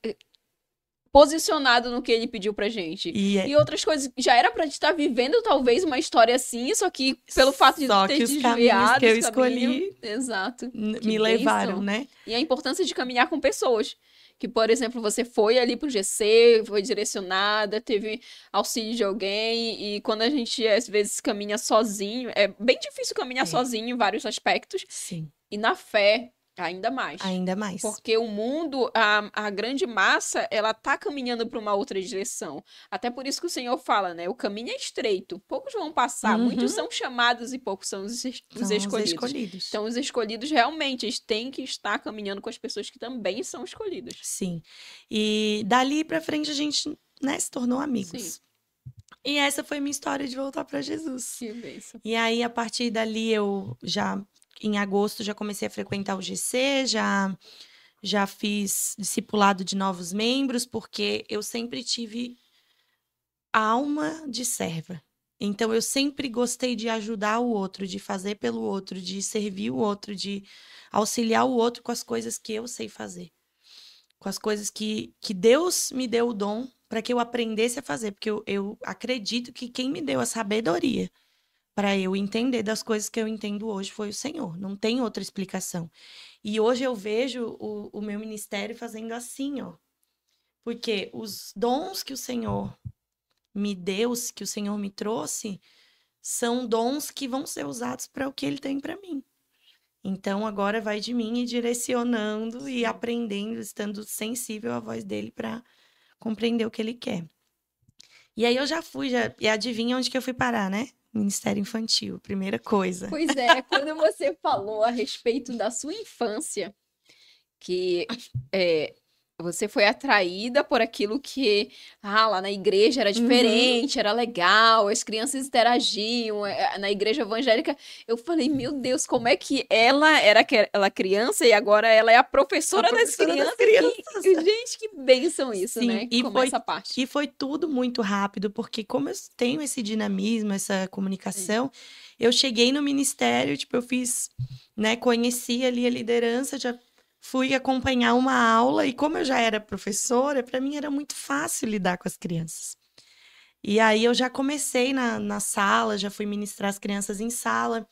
posicionado no que ele pediu pra gente. E outras coisas, já era pra gente estar vivendo talvez uma história assim, só que pelo fato de ter os desviado caminhos que eu escolhi exato, me levaram, né? E a importância de caminhar com pessoas. Que, por exemplo, você foi ali pro GC, foi direcionada, teve auxílio de alguém, e quando a gente, às vezes, caminha sozinho, é bem difícil caminhar sozinho em vários aspectos. Sim. E na fé, ainda mais. Ainda mais. Porque o mundo, a grande massa, ela tá caminhando para uma outra direção. Até por isso que o Senhor fala, né? O caminho é estreito, poucos vão passar, muitos são chamados e poucos são os escolhidos. Então, os escolhidos realmente, eles têm que estar caminhando com as pessoas que também são escolhidas. Sim. E dali pra frente a gente, né, se tornou amigos. Sim. E essa foi minha história de voltar para Jesus. Que bênção. E aí, a partir dali, eu já... Em agosto, já comecei a frequentar o GC, já fiz discipulado de novos membros, porque eu sempre tive alma de serva. Então, eu sempre gostei de ajudar o outro, de fazer pelo outro, de servir o outro, de auxiliar o outro com as coisas que eu sei fazer. Com as coisas que Deus me deu o dom para que eu aprendesse a fazer. Porque eu acredito que quem me deu a sabedoria para eu entender das coisas que eu entendo hoje foi o Senhor. Não tem outra explicação. E hoje eu vejo o meu ministério fazendo assim, ó. Porque os dons que o Senhor me deu, que o Senhor me trouxe, são dons que vão ser usados para o que Ele tem para mim. Então, agora vai de mim ir direcionando e aprendendo, estando sensível à voz dele para compreender o que Ele quer. E aí eu já fui, e adivinha onde que eu fui parar, né? Ministério Infantil, primeira coisa. Pois é, quando você falou a respeito da sua infância, que você foi atraída por aquilo que lá na igreja era diferente, era legal, as crianças interagiam, na igreja evangélica, eu falei, meu Deus, como é que ela era criança e agora ela é a professora das crianças. Gente, que bênção isso, sim, né? E como essa parte. E foi tudo muito rápido, porque como eu tenho esse dinamismo, essa comunicação, eu cheguei no ministério, tipo, eu fiz, né, conheci ali a liderança, já fui acompanhar uma aula e como eu já era professora, para mim era muito fácil lidar com as crianças. E aí eu já comecei na sala, já fui ministrar as crianças em sala.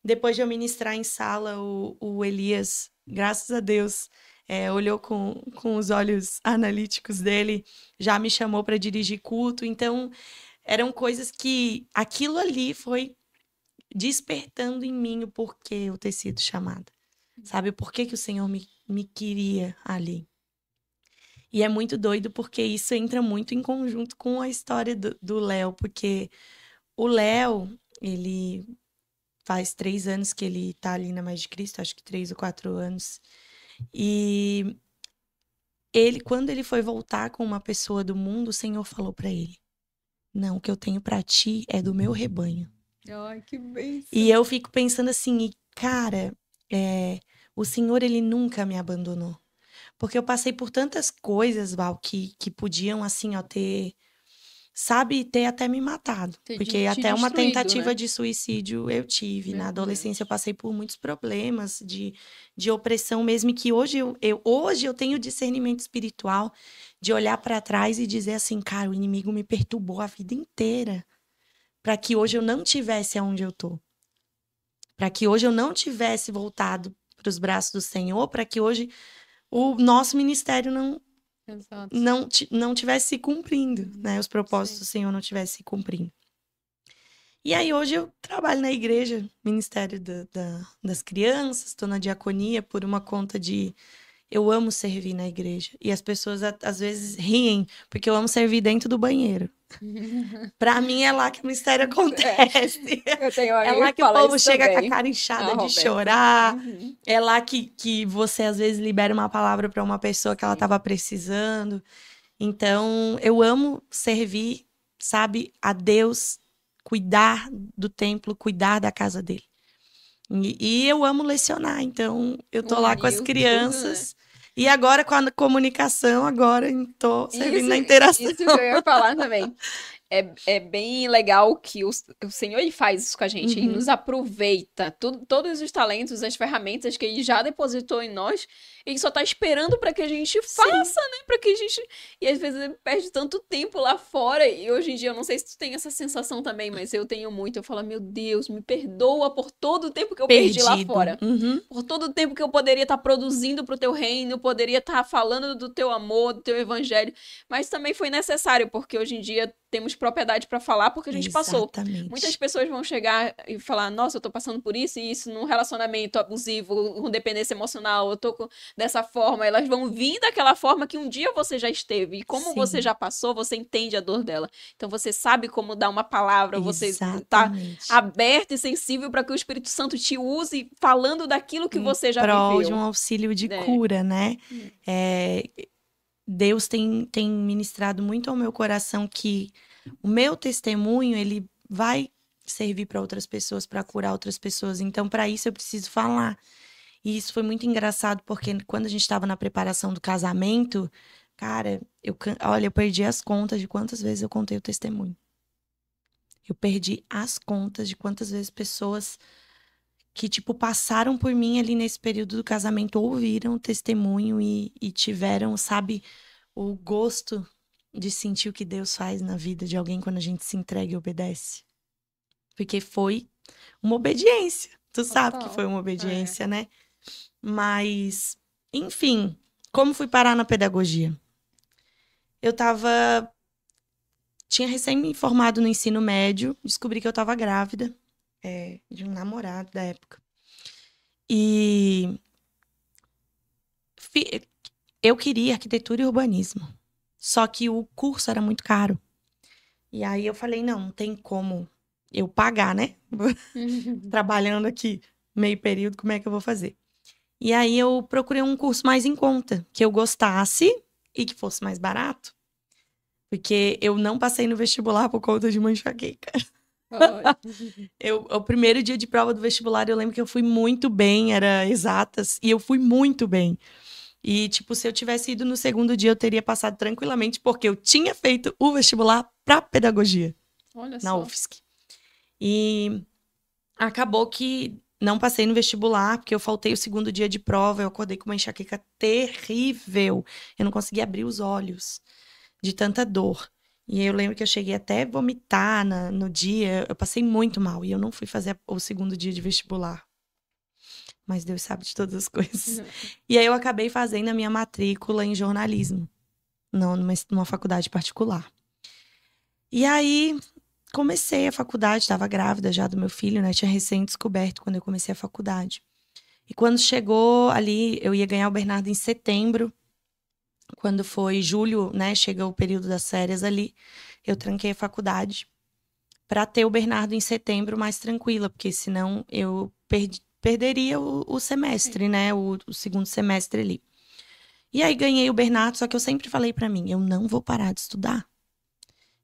Depois de eu ministrar em sala, o Elias, graças a Deus, olhou com os olhos analíticos dele, já me chamou para dirigir culto. Então, eram coisas que aquilo ali foi despertando em mim o porquê eu ter sido chamada. Sabe, o porquê que o Senhor me queria ali. E é muito doido porque isso entra muito em conjunto com a história do Léo, porque o Léo, ele faz 3 anos que ele tá ali na Mais de Cristo, acho que 3 ou 4 anos. E quando ele foi voltar com uma pessoa do mundo, o Senhor falou para ele: não, o que eu tenho para ti é do meu rebanho. Ai, que bênção. E eu fico pensando assim, cara, o Senhor, ele nunca me abandonou. Porque eu passei por tantas coisas, Val, que podiam, assim, ó, ter até me matado. Porque até uma tentativa, né, de suicídio eu tive. Na adolescência eu passei por muitos problemas de opressão, mesmo que hoje eu tenho discernimento espiritual de olhar para trás e dizer assim, cara, o inimigo me perturbou a vida inteira para que hoje eu não tivesse aonde eu tô. Para que hoje eu não tivesse voltado os braços do Senhor, para que hoje o nosso ministério não tivesse se cumprindo, né? Os propósitos do Senhor não tivessem se cumprindo. E aí hoje eu trabalho na igreja, Ministério das Crianças, estou na diaconia por uma conta de... Eu amo servir na igreja. E as pessoas às vezes riem, porque eu amo servir dentro do banheiro. Pra mim é lá que o mistério acontece. Eu tenho é lá que o povo chega com a cara inchada de chorar. É lá que você às vezes libera uma palavra para uma pessoa que ela estava precisando. Então, eu amo servir, sabe, a Deus, cuidar do templo, cuidar da casa dele. E eu amo lecionar, então eu tô lá com as crianças. Tudo, né? E agora com a comunicação, agora tô servindo na interação. Isso que eu ia falar também. É bem legal que o Senhor ele faz isso com a gente, ele nos aproveita. Todos os talentos, as ferramentas que ele já depositou em nós, ele só tá esperando para que a gente faça, né? Para que a gente... E às vezes ele perde tanto tempo lá fora, e hoje em dia, eu não sei se tu tem essa sensação também, mas eu tenho muito. Eu falo, meu Deus, me perdoa por todo o tempo que eu perdi lá fora. Por todo o tempo que eu poderia estar produzindo pro teu reino, poderia estar falando do teu amor, do teu evangelho, mas também foi necessário, porque hoje em dia temos propriedade para falar porque a gente passou. Muitas pessoas vão chegar e falar, nossa, eu tô passando por isso e isso num relacionamento abusivo, com dependência emocional, eu tô dessa forma. Elas vão vir daquela forma que um dia você já esteve. E como você já passou, você entende a dor dela. Então você sabe como dar uma palavra, você tá aberto e sensível para que o Espírito Santo te use falando daquilo que você já viveu. De um auxílio de cura, né? Deus tem ministrado muito ao meu coração que o meu testemunho, ele vai servir para outras pessoas, para curar outras pessoas. Então, para isso, eu preciso falar. E isso foi muito engraçado, porque quando a gente estava na preparação do casamento, cara, eu perdi as contas de quantas vezes eu contei o testemunho. Eu perdi as contas de quantas vezes pessoas que, passaram por mim ali nesse período do casamento, ouviram o testemunho e tiveram, sabe, o gosto de sentir o que Deus faz na vida de alguém quando a gente se entrega e obedece. Porque foi uma obediência. Tu sabe que foi uma obediência, né? Mas, enfim, como fui parar na pedagogia? Tinha recém me formado no ensino médio, descobri que eu estava grávida de um namorado da época. E eu queria arquitetura e urbanismo. Só que o curso era muito caro. E aí eu falei, não tem como eu pagar, né? Trabalhando aqui meio período, como é que eu vou fazer? E aí eu procurei um curso mais em conta, que eu gostasse e que fosse mais barato. Porque eu não passei no vestibular por conta de uma enxaqueca. O primeiro dia de prova do vestibular, eu lembro que eu fui muito bem, era exatas, e eu fui muito bem. E, se eu tivesse ido no segundo dia, eu teria passado tranquilamente, porque eu tinha feito o vestibular para pedagogia. Olha na só. UFSC. E acabou que não passei no vestibular, porque eu faltei o segundo dia de prova, eu acordei com uma enxaqueca terrível. Eu não conseguia abrir os olhos de tanta dor. E eu lembro que eu cheguei até a vomitar no dia, eu passei muito mal. E eu não fui fazer o segundo dia de vestibular. Mas Deus sabe de todas as coisas. E aí eu acabei fazendo a minha matrícula em jornalismo, numa faculdade particular. E aí comecei a faculdade, estava grávida já do meu filho, né? Tinha recém-descoberto quando eu comecei a faculdade. E quando chegou ali, eu ia ganhar o Bernardo em setembro. Quando foi julho, né? Chega o período das férias ali, eu tranquei a faculdade para ter o Bernardo em setembro mais tranquila, porque senão eu perderia o semestre, né? O segundo semestre ali. E aí ganhei o Bernardo, só que eu sempre falei para mim, eu não vou parar de estudar.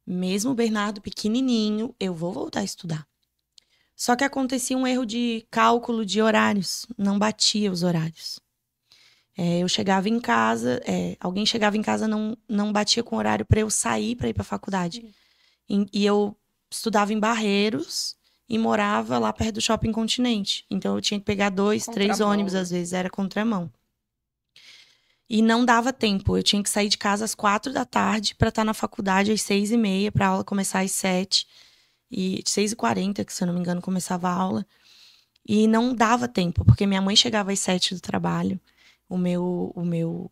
Mesmo o Bernardo pequenininho, eu vou voltar a estudar. Só que acontecia um erro de cálculo de horários, não batia os horários. Eu chegava em casa, alguém chegava em casa, não batia com o horário para eu sair para ir para a faculdade. E eu estudava em Barreiros e morava lá perto do Shopping Continente. Então eu tinha que pegar 2, 3 ônibus, às vezes, era contramão. E não dava tempo, eu tinha que sair de casa às 4 da tarde para estar na faculdade às 6h30, para a aula começar às 7. E 6h40, que se eu não me engano começava a aula. E não dava tempo, porque minha mãe chegava às 7 do trabalho, o meu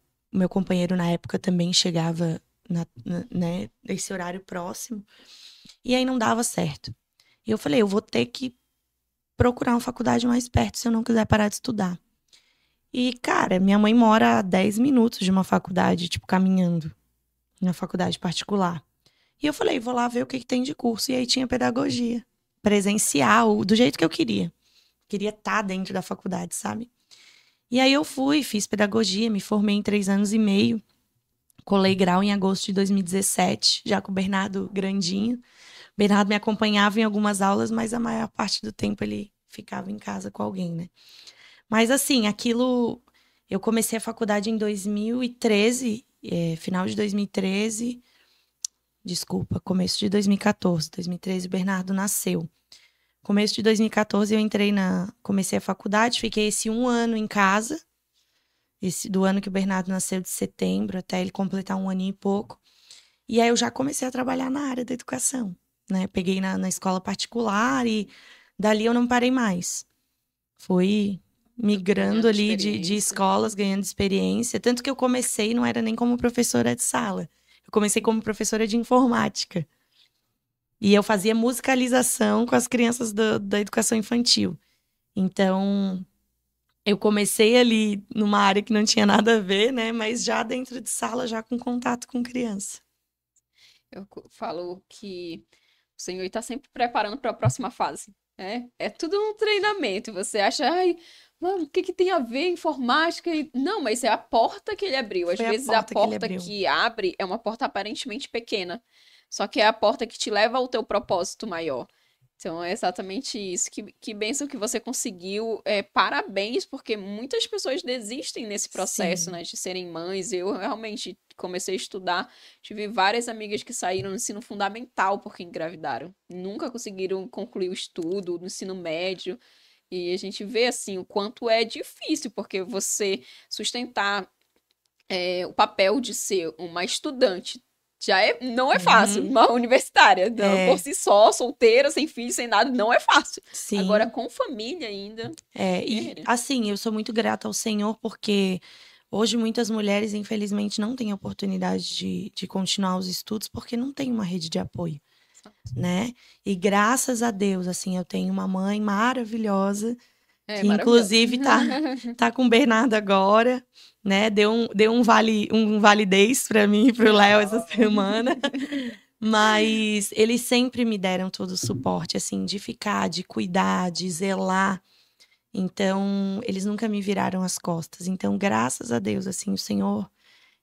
companheiro na época também chegava né, nesse horário próximo, e aí não dava certo. E eu falei, eu vou ter que procurar uma faculdade mais perto se eu não quiser parar de estudar. E, cara, minha mãe mora a 10 minutos de uma faculdade, tipo, caminhando, na faculdade particular. E eu falei, vou lá ver o que tem de curso. E aí tinha pedagogia, presencial, do jeito que eu queria. Queria estar dentro da faculdade, sabe? E aí eu fui, fiz pedagogia, me formei em 3 anos e meio. Colei grau em agosto de 2017, já com o Bernardo grandinho. O Bernardo me acompanhava em algumas aulas, mas a maior parte do tempo ele ficava em casa com alguém, né? Mas assim, aquilo... Eu comecei a faculdade em 2013, final de 2013... Desculpa, começo de 2014. 2013 o Bernardo nasceu. Começo de 2014 eu comecei a faculdade, fiquei esse 1 ano em casa. Do ano que o Bernardo nasceu, de setembro, até ele completar 1 aninho e pouco. E aí eu já comecei a trabalhar na área da educação, né? Peguei na escola particular e dali eu não parei mais. Fui migrando ali de escolas, ganhando experiência. Tanto que eu comecei, não era nem como professora de sala. Eu comecei como professora de informática. E eu fazia musicalização com as crianças da educação infantil. Então, eu comecei ali numa área que não tinha nada a ver, né? Mas já dentro de sala, já com contato com criança. Eu falo que o Senhor está sempre preparando para a próxima fase. É tudo um treinamento. Você acha, ai, mano, o que que tem a ver informática? Não, mas é a porta que ele abriu. Às vezes a porta que abre é uma porta aparentemente pequena. Só que é a porta que te leva ao teu propósito maior. Então é exatamente isso. Que bênção que você conseguiu. Parabéns, porque muitas pessoas desistem nesse processo, né, de serem mães. Eu realmente comecei a estudar. Tive várias amigas que saíram do ensino fundamental porque engravidaram. Nunca conseguiram concluir o estudo, no ensino médio. E a gente vê, assim, o quanto é difícil, porque você sustentar o papel de ser uma estudante não é fácil, uma universitária, por si só, solteira, sem filho, sem nada, não é fácil. Sim. Agora, com família ainda. E assim, eu sou muito grata ao Senhor, porque hoje muitas mulheres, infelizmente, não têm oportunidade de continuar os estudos, porque não tem uma rede de apoio, né? E graças a Deus, assim, eu tenho uma mãe maravilhosa, que inclusive tá com o Bernardo agora, né? Deu um validez para mim e pro Léo essa semana. Mas eles sempre me deram todo o suporte, assim, de ficar, de cuidar, de zelar. Então, eles nunca me viraram as costas. Então, graças a Deus, assim, o Senhor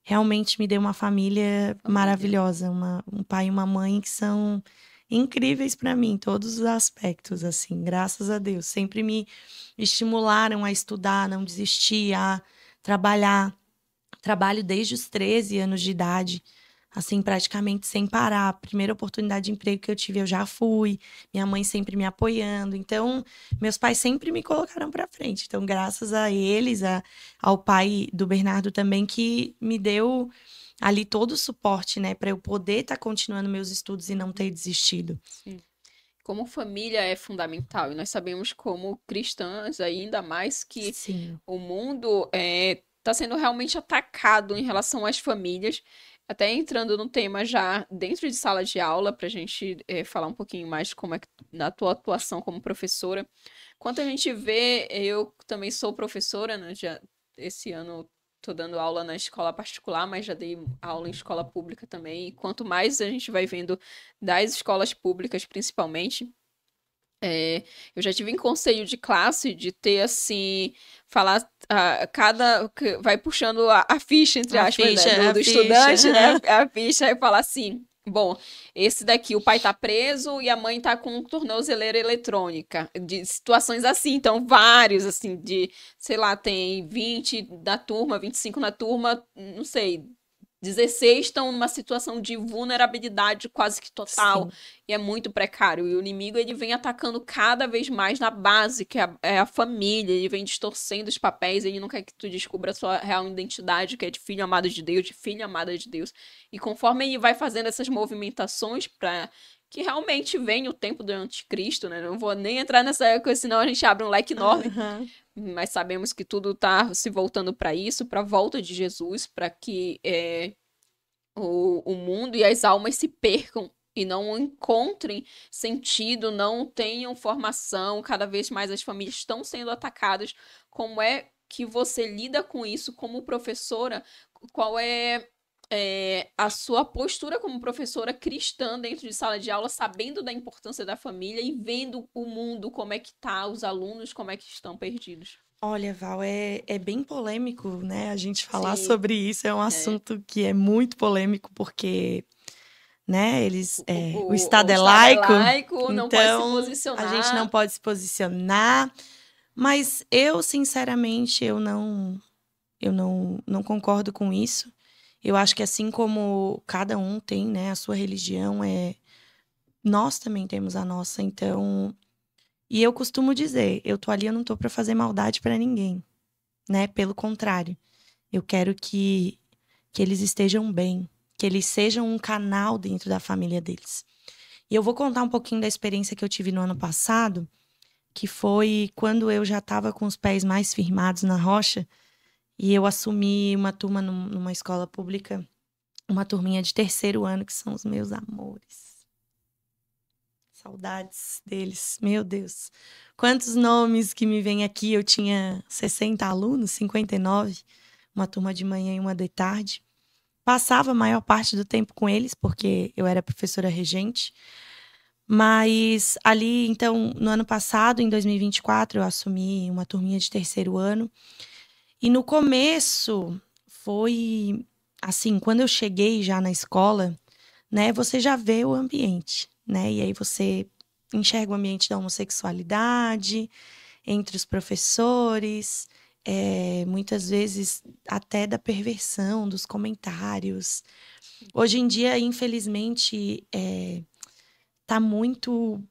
realmente me deu uma família maravilhosa, um pai e uma mãe que são incríveis para mim, em todos os aspectos, assim, graças a Deus. Sempre me estimularam a estudar, não desistir, a trabalhar. Trabalho desde os 13 anos de idade, assim, praticamente sem parar. A primeira oportunidade de emprego que eu tive, eu já fui. Minha mãe sempre me apoiando. Então, meus pais sempre me colocaram para frente. Então, graças a eles, ao pai do Bernardo também, que me deu ali todo o suporte, né, para eu poder estar continuando meus estudos e não ter desistido. Sim. Como família é fundamental. E nós sabemos como cristãs, ainda mais, que o mundo está sendo realmente atacado em relação às famílias. Até entrando no tema já dentro de sala de aula, para a gente falar um pouquinho mais como é na tua atuação como professora. Quanto a gente vê, eu também sou professora, né? Já esse ano estou dando aula na escola particular, mas já dei aula em escola pública também. E quanto mais a gente vai vendo das escolas públicas, principalmente, eu já tive em conselho de classe de ter, assim, falar vai puxando a ficha, entre aspas, do estudante, né? A ficha, e falar assim, bom, esse daqui, o pai tá preso e a mãe tá com tornozeleira eletrônica. De situações assim, então, vários, assim, sei lá, tem 20 na turma, 25 na turma, não sei, 16 estão numa situação de vulnerabilidade quase que total. Sim. E é muito precário. E o inimigo, ele vem atacando cada vez mais na base, que é a família. Ele vem distorcendo os papéis. Ele não quer que tu descubra a sua real identidade, que é de filho amado de Deus, de filha amada de Deus. E conforme ele vai fazendo essas movimentações para que realmente vem o tempo do anticristo, né? Não vou nem entrar nessa coisa, senão a gente abre um leque enorme. Mas sabemos que tudo tá se voltando para isso, para a volta de Jesus, para que o mundo e as almas se percam e não encontrem sentido, não tenham formação. Cada vez mais as famílias estão sendo atacadas. Como é que você lida com isso como professora? Qual é a sua postura como professora cristã dentro de sala de aula, sabendo da importância da família e vendo o mundo, como é que tá, os alunos, como é que estão perdidos? Olha, Val, é bem polêmico, né? A gente falar Sim. sobre isso é um assunto que é muito polêmico, porque, né, o Estado é laico, não pode se então posicionar. a gente não pode se posicionar. Mas eu, sinceramente, eu não concordo com isso. Eu acho que assim como cada um tem, né, a sua religião, nós também temos a nossa. Então, e eu costumo dizer, eu tô ali, eu não tô para fazer maldade para ninguém, né? Pelo contrário, eu quero que eles estejam bem, que eles sejam um canal dentro da família deles. E eu vou contar um pouquinho da experiência que eu tive no ano passado, que foi quando eu já estava com os pés mais firmados na rocha e eu assumi uma turma numa escola pública, uma turminha de terceiro ano, que são os meus amores. Saudades deles, meu Deus. Quantos nomes que me vêm aqui. Eu tinha 60 alunos, 59, uma turma de manhã e uma de tarde. Passava a maior parte do tempo com eles, porque eu era professora regente. Mas ali, então, no ano passado, em 2024, eu assumi uma turminha de terceiro ano. E no começo foi assim, quando eu cheguei já na escola, né, você já vê o ambiente, né? E aí você enxerga o ambiente da homossexualidade entre os professores, muitas vezes até da perversão dos comentários. Hoje em dia, infelizmente, tá muito,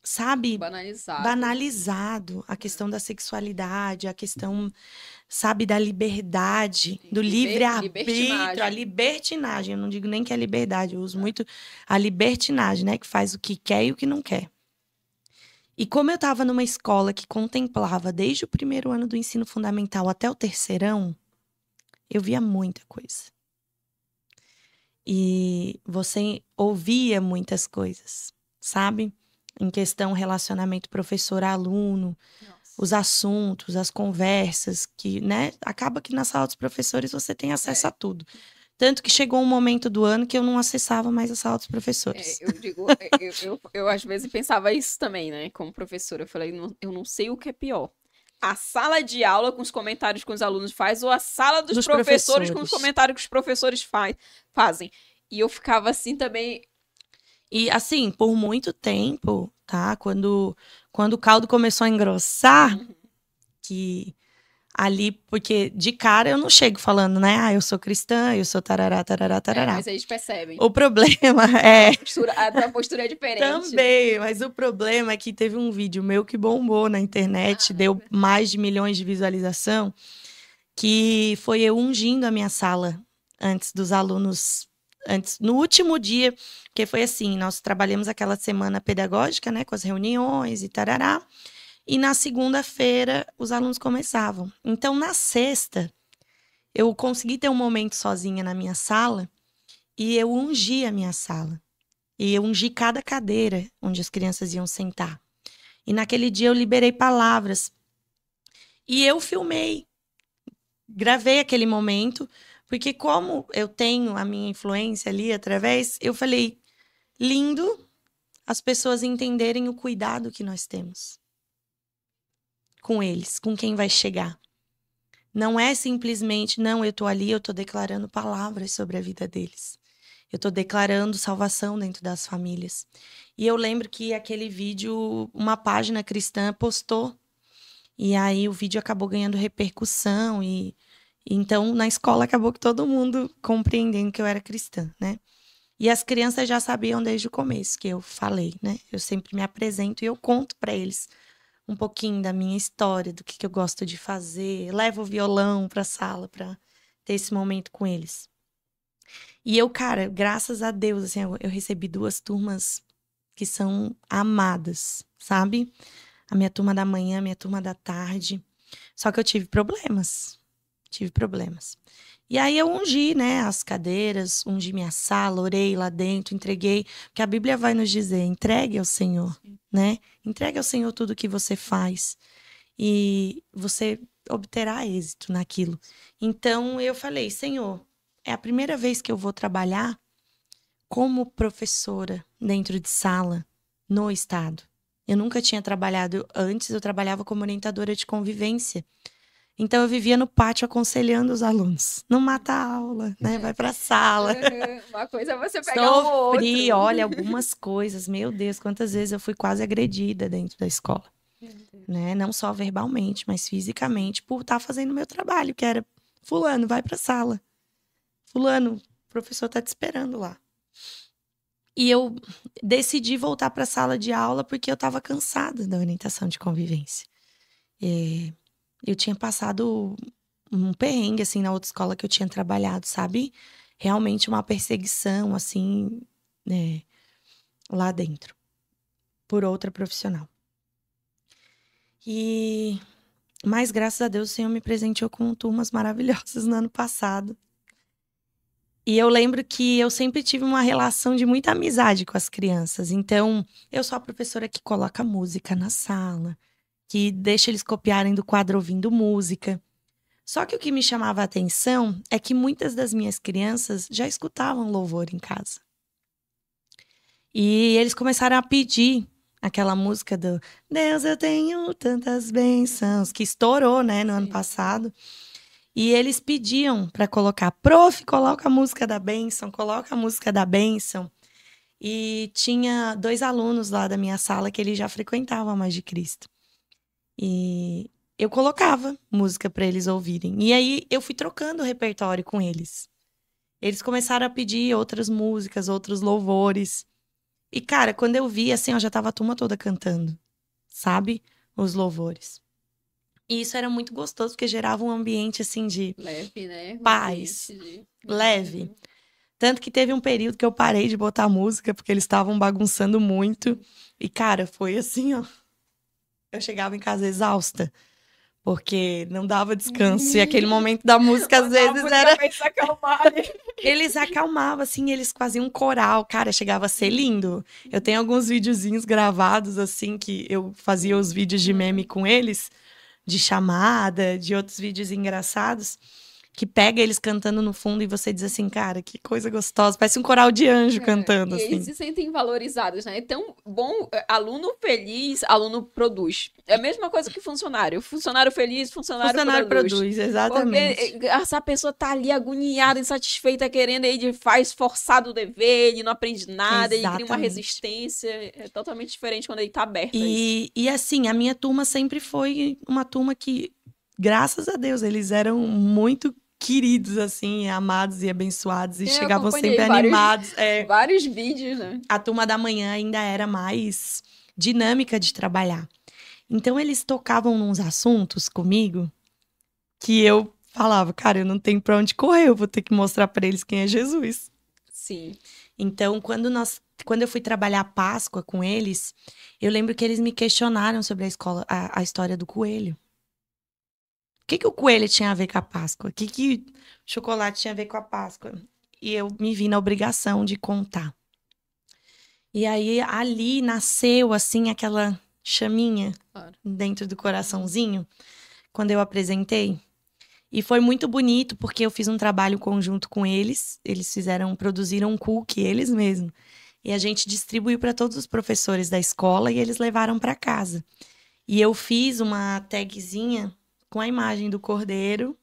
sabe, banalizado a questão da sexualidade, a questão, sabe, da liberdade, do livre-arbítrio, a libertinagem. Eu não digo nem que é liberdade, eu uso muito a libertinagem, né? Que faz o que quer e o que não quer. E como eu estava numa escola que contemplava desde o primeiro ano do ensino fundamental até o terceirão, eu via muita coisa. E você ouvia muitas coisas, sabe? Em questão relacionamento professor-aluno, os assuntos, as conversas, que, né? Acaba que na sala dos professores você tem acesso a tudo. Tanto que chegou um momento do ano que eu não acessava mais a sala dos professores. Eu digo, eu às vezes pensava isso também, né? Como professora. Eu falei, eu não sei o que é pior. A sala de aula com os comentários que os alunos fazem ou a sala dos professores com os comentários que os professores fazem. E eu ficava assim também. E assim, por muito tempo, tá? Quando o caldo começou a engrossar, que ali, porque de cara eu não chego falando, né? Ah, eu sou cristã, eu sou tarará, tarará, tarará. Mas eles percebem. O problema é... A postura é diferente. Também, mas o problema é que teve um vídeo meu que bombou na internet, deu mais de milhões de visualização, que foi eu ungindo a minha sala antes dos alunos... no último dia, porque foi assim, nós trabalhamos aquela semana pedagógica, né, com as reuniões e tarará, e na segunda-feira os alunos começavam. Então, na sexta, eu consegui ter um momento sozinha na minha sala e eu ungi a minha sala. E eu ungi cada cadeira onde as crianças iam sentar. E naquele dia eu liberei palavras. E eu filmei, gravei aquele momento, porque como eu tenho a minha influência ali através, eu falei, lindo as pessoas entenderem o cuidado que nós temos com eles, com quem vai chegar. Não é simplesmente, não, eu tô ali, eu tô declarando palavras sobre a vida deles. Eu tô declarando salvação dentro das famílias. E eu lembro que aquele vídeo, uma página cristã postou, e aí o vídeo acabou ganhando repercussão, e então na escola acabou que todo mundo compreendendo que eu era cristã, né? E as crianças já sabiam desde o começo que eu falei, né? Eu sempre me apresento e eu conto para eles um pouquinho da minha história, do que eu gosto de fazer. Levo o violão para a sala para ter esse momento com eles. E eu, cara, graças a Deus, assim, eu recebi 2 turmas que são amadas, sabe? A minha turma da manhã, a minha turma da tarde. Só que eu tive problemas. E aí eu ungi, né, as cadeiras, ungi minha sala, orei lá dentro, entreguei. Porque a Bíblia vai nos dizer, entregue ao Senhor, né? Entregue ao Senhor tudo que você faz. E você obterá êxito naquilo. Então eu falei, Senhor, é a primeira vez que eu vou trabalhar como professora dentro de sala no estado. Eu nunca tinha trabalhado antes, eu trabalhava como orientadora de convivência. Então eu vivia no pátio aconselhando os alunos. Não mata a aula, né? Vai pra sala. Uma coisa é você pegar um outro. Sofri, olha, algumas coisas. Meu Deus, quantas vezes eu fui quase agredida dentro da escola. Né? Não só verbalmente, mas fisicamente, por estar fazendo o meu trabalho, que era fulano, vai pra sala. Fulano, o professor tá te esperando lá. E eu decidi voltar para a sala de aula porque eu estava cansada da orientação de convivência. Eu tinha passado um perrengue, assim, na outra escola que eu tinha trabalhado, sabe? Realmente uma perseguição, assim, né, lá dentro, por outra profissional. Mas, graças a Deus, o Senhor me presenteou com turmas maravilhosas no ano passado. E eu lembro que eu sempre tive uma relação de muita amizade com as crianças. Então, eu sou a professora que coloca música na sala, que deixa eles copiarem do quadro ouvindo música. Só que o que me chamava a atenção é que muitas das minhas crianças já escutavam louvor em casa. E eles começaram a pedir aquela música do Deus, eu tenho tantas bênçãos, que estourou, né, no ano passado. E eles pediam para colocar, prof, coloca a música da bênção, coloca a música da bênção. E tinha 2 alunos lá da minha sala que eles já frequentavam a Mais de Cristo. E eu colocava música para eles ouvirem. E aí eu fui trocando o repertório com eles. Eles começaram a pedir outras músicas, outros louvores. E, cara, quando eu vi, assim, já tava a turma toda cantando, sabe? Os louvores. E isso era muito gostoso, porque gerava um ambiente, assim, de leve, né? Paz. Leve. Tanto que teve um período que eu parei de botar música, porque eles estavam bagunçando muito. E, cara, foi assim, ó. Eu chegava em casa exausta, porque não dava descanso. E aquele momento da música, às vezes, era... Eles acalmavam, assim, eles faziam um coral. Cara, chegava a ser lindo. Eu tenho alguns videozinhos gravados, assim, que eu fazia os vídeos de meme com eles, de chamada, de outros vídeos engraçados, que pega eles cantando no fundo e você diz assim, cara, que coisa gostosa, parece um coral de anjo cantando, e assim. eles se sentem valorizados, né? Então, bom, aluno feliz, aluno produz. É a mesma coisa que funcionário. Funcionário feliz, funcionário produz, exatamente. Porque essa pessoa tá ali agoniada, insatisfeita, querendo, ele faz forçado o dever, ele não aprende nada, ele cria uma resistência. É totalmente diferente quando ele tá aberto a isso. E assim, a minha turma sempre foi uma turma que, graças a Deus, eles eram muito queridos, assim, amados e abençoados, e chegavam sempre animados. Vários vídeos, né? A turma da manhã ainda era mais dinâmica de trabalhar. Então, eles tocavam nos assuntos comigo que eu falava, cara, eu não tenho pra onde correr, eu vou ter que mostrar pra eles quem é Jesus. Sim. Então, quando eu fui trabalhar a Páscoa com eles, eu lembro que eles me questionaram sobre a história do coelho. O que o coelho tinha a ver com a Páscoa? O que o chocolate tinha a ver com a Páscoa? E eu me vi na obrigação de contar. E aí, ali nasceu, assim, aquela chaminha dentro do coraçãozinho, quando eu apresentei. E foi muito bonito, porque eu fiz um trabalho conjunto com eles. Eles produziram um cookie, eles mesmos. E a gente distribuiu para todos os professores da escola e eles levaram para casa. E eu fiz uma tagzinha com a imagem do Cordeiro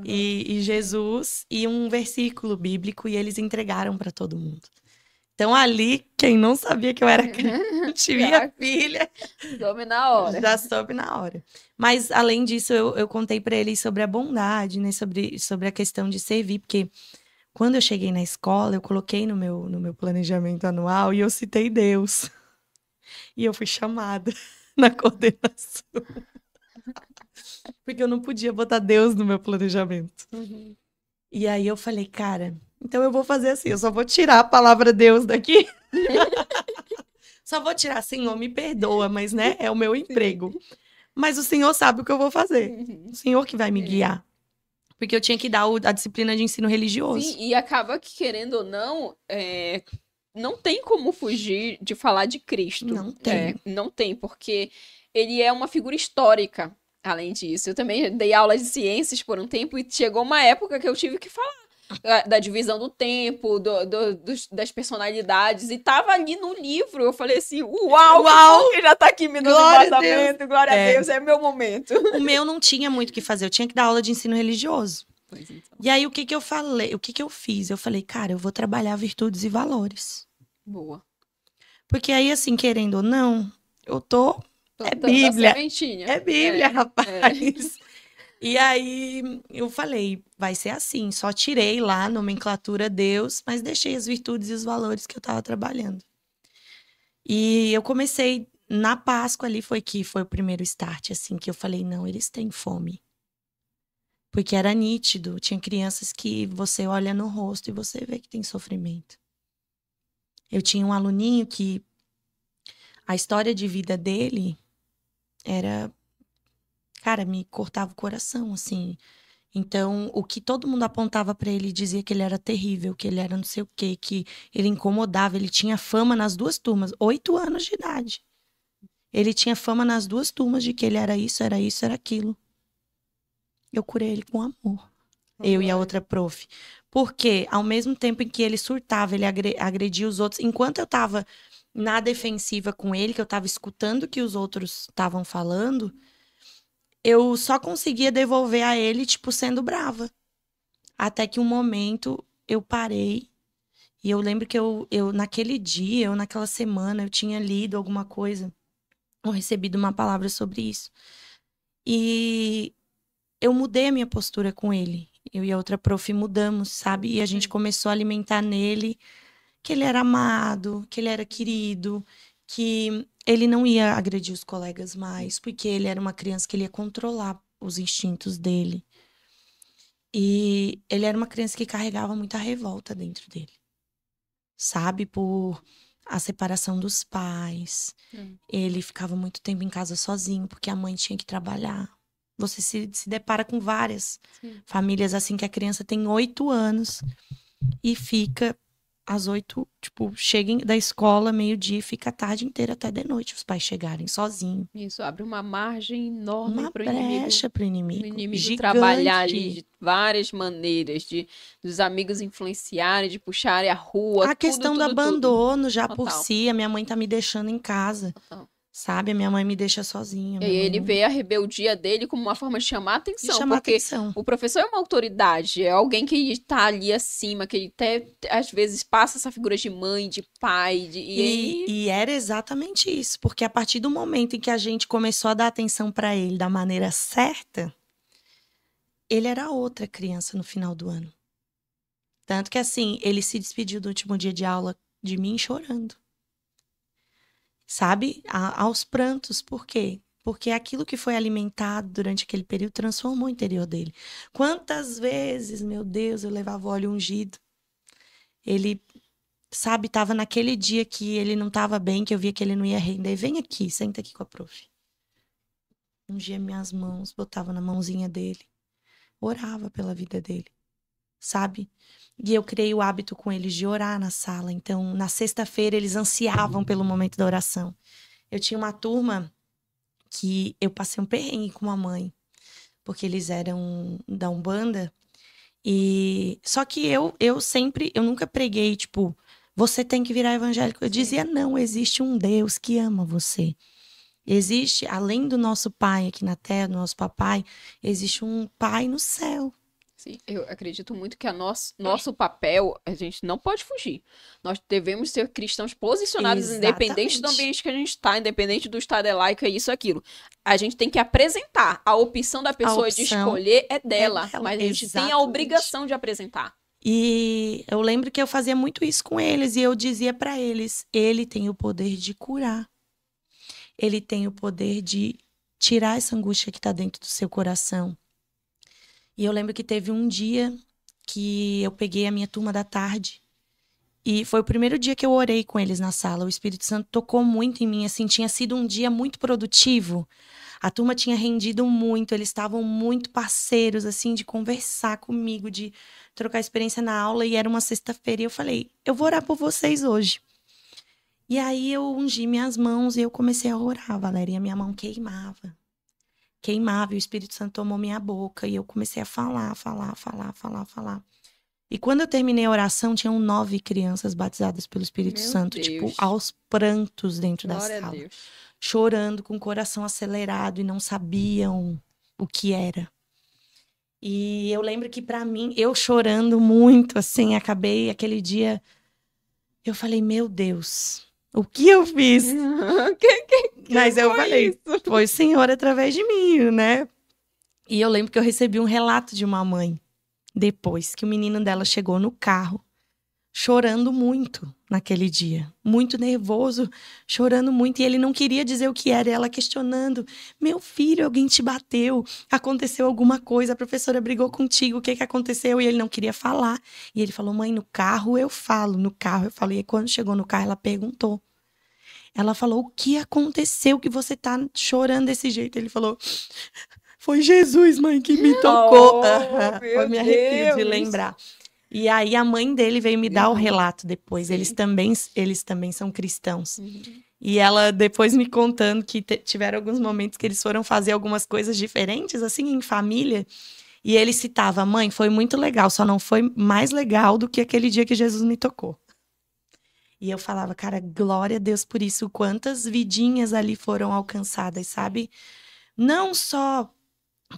e Jesus e um versículo bíblico, e eles entregaram para todo mundo. Então, ali, quem não sabia que eu era crente, minha filha... Soube na hora. Já soube na hora. Mas, além disso, eu contei para eles sobre a bondade, né? Sobre a questão de servir, porque quando eu cheguei na escola, eu coloquei no meu planejamento anual e eu citei Deus. E eu fui chamada na coordenação. Porque eu não podia botar Deus no meu planejamento. Uhum. E aí eu falei, cara, então eu vou fazer assim, eu só vou tirar a palavra Deus daqui. Só vou tirar, Senhor, me perdoa, mas, né, é o meu emprego. Mas o Senhor sabe o que eu vou fazer. O Senhor que vai me guiar. Porque eu tinha que dar a disciplina de ensino religioso. Sim, e acaba que, querendo ou não, não tem como fugir de falar de Cristo. Não tem. Não tem, porque ele é uma figura histórica, além disso. Eu também dei aula de ciências por um tempo e chegou uma época que eu tive que falar da divisão do tempo, das personalidades, e tava ali no livro. Eu falei assim, uau! Que já tá aqui me dando embasamento, glória a Deus, é meu momento. O meu não tinha muito o que fazer, eu tinha que dar aula de ensino religioso. Pois então. E aí, o que eu falei? O que eu fiz? Eu falei, cara, eu vou trabalhar virtudes e valores. Boa. Porque aí, assim, querendo ou não, eu tô... É Bíblia. É Bíblia, rapaz. E aí, eu falei, vai ser assim. Só tirei lá a nomenclatura Deus, mas deixei as virtudes e os valores que eu tava trabalhando. E eu comecei, na Páscoa ali, foi o primeiro start, assim, que eu falei, não, eles têm fome. Porque era nítido, tinha crianças que você olha no rosto e você vê que tem sofrimento. Eu tinha um aluninho que a história de vida dele era... Cara, me cortava o coração, assim. Então, o que todo mundo apontava pra ele dizia que ele era terrível, que ele era não sei o quê, que ele incomodava, ele tinha fama nas duas turmas, 8 anos de idade. Ele tinha fama nas duas turmas de que ele era isso, era aquilo. Eu curei ele com amor. Eu e a outra prof. Porque, ao mesmo tempo em que ele surtava, ele agredia os outros, enquanto eu tava na defensiva com ele, que eu tava escutando o que os outros estavam falando, eu só conseguia devolver a ele, tipo, sendo brava. Até que um momento eu parei. E eu lembro que eu naquele dia, ou naquela semana, eu tinha lido alguma coisa, ou recebido uma palavra sobre isso. E eu mudei a minha postura com ele. Eu e a outra prof mudamos, sabe? E a gente começou a alimentar nele que ele era amado, que ele era querido, que ele não ia agredir os colegas mais, porque ele era uma criança que ele ia controlar os instintos dele. E ele era uma criança que carregava muita revolta dentro dele. Sabe? Por a separação dos pais. Ele ficava muito tempo em casa sozinho, porque a mãe tinha que trabalhar. Você se depara com várias famílias assim, que a criança tem 8 anos e fica às 8, tipo, chega da escola meio-dia e fica a tarde inteira até de noite, os pais chegarem sozinhos. Isso abre uma margem enorme para o inimigo. Uma brecha para o inimigo. O inimigo gigante. Trabalhar ali de várias maneiras, dos amigos influenciarem, de puxarem a rua. A questão do abandono já Total. por si, a minha mãe tá me deixando em casa. Total. Sabe? A minha mãe me deixa sozinha. E aí ele vê a rebeldia dele como uma forma de chamar a atenção. Porque o professor é uma autoridade, é alguém que tá ali acima, que até, às vezes, passa essa figura de mãe, de pai. E era exatamente isso. Porque a partir do momento em que a gente começou a dar atenção para ele da maneira certa, ele era outra criança no final do ano. Tanto que, assim, ele se despediu do último dia de aula de mim chorando. Sabe? Aos prantos. Por quê? Porque aquilo que foi alimentado durante aquele período transformou o interior dele. Quantas vezes, meu Deus, eu levava óleo ungido. Ele, sabe, estava naquele dia que ele não estava bem, que eu via que ele não ia render. Vem aqui, senta aqui com a prof. Ungia minhas mãos, botava na mãozinha dele. Orava pela vida dele. Sabe? E eu criei o hábito com eles de orar na sala. Então, na sexta-feira, eles ansiavam pelo momento da oração. Eu tinha uma turma que eu passei um perrengue com a mãe, porque eles eram da Umbanda. E só que eu nunca preguei, tipo, você tem que virar evangélico. Eu dizia, não, existe um Deus que ama você. Existe, além do nosso pai aqui na terra, do nosso papai, existe um pai no céu. Sim, eu acredito muito que nosso papel, a gente não pode fugir. Nós devemos ser cristãos posicionados, independente do ambiente que a gente está, independente do estado é laico, é isso, aquilo. A gente tem que apresentar. A opção da pessoa de escolher é dela, mas a gente tem a obrigação de apresentar. E eu lembro que eu fazia muito isso com eles, e eu dizia para eles, ele tem o poder de curar. Ele tem o poder de tirar essa angústia que está dentro do seu coração. E eu lembro que teve um dia que eu peguei a minha turma da tarde E foi o primeiro dia que eu orei com eles na sala. O Espírito Santo tocou muito em mim, assim, tinha sido um dia muito produtivo. A turma tinha rendido muito, eles estavam muito parceiros, assim, de conversar comigo, de trocar experiência na aula. E era uma sexta-feira e eu falei, eu vou orar por vocês hoje. E aí eu ungi minhas mãos e eu comecei a orar, Valéria, e a minha mão queimava. Queimava, e o Espírito Santo tomou minha boca e eu comecei a falar. E quando eu terminei a oração, tinham 9 crianças batizadas pelo Espírito Santo, tipo, aos prantos dentro da sala. Chorando, com o coração acelerado e não sabiam o que era. E eu lembro que pra mim, eu chorando muito, assim, acabei aquele dia, eu falei, meu Deus, o que eu fiz? Mas eu falei, foi o Senhor através de mim, né? E eu lembro que eu recebi um relato de uma mãe, depois que o menino dela chegou no carro, chorando muito naquele dia. Muito nervoso, chorando muito. E ele não queria dizer o que era. E ela questionando, meu filho, alguém te bateu? Aconteceu alguma coisa? A professora brigou contigo? O que aconteceu? E ele não queria falar. E ele falou, mãe, no carro eu falo. No carro eu falo. E quando chegou no carro, ela perguntou. Ela falou, o que aconteceu que você tá chorando desse jeito? Ele falou... Foi Jesus, mãe, que me tocou. Foi me arrepio de lembrar. E aí a mãe dele veio me dar o relato depois. Eles também são cristãos. E ela depois me contando que tiveram alguns momentos que eles foram fazer algumas coisas diferentes, assim, em família. E ele citava, mãe, foi muito legal, só não foi mais legal do que aquele dia que Jesus me tocou. E eu falava, cara, glória a Deus por isso. Quantas vidinhas ali foram alcançadas, sabe? Não só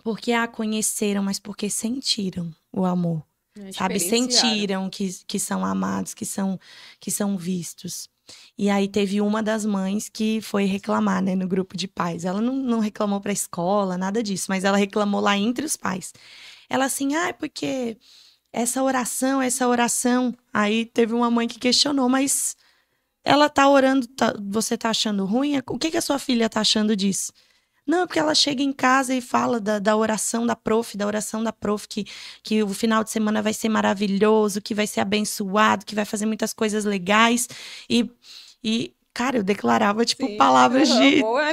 porque a conheceram, mas porque sentiram o amor. Sabe? Sentiram que são amados, que são vistos. E aí teve uma das mães que foi reclamar, né, no grupo de pais. Ela não reclamou pra escola, nada disso, mas ela reclamou lá entre os pais. Ela assim, porque essa oração. Aí teve uma mãe que questionou, mas ela tá orando, você tá achando ruim? O que a sua filha tá achando disso? Não, porque ela chega em casa e fala da oração da prof, que o final de semana vai ser maravilhoso, que vai ser abençoado, que vai fazer muitas coisas legais. E cara, eu declarava, tipo, palavras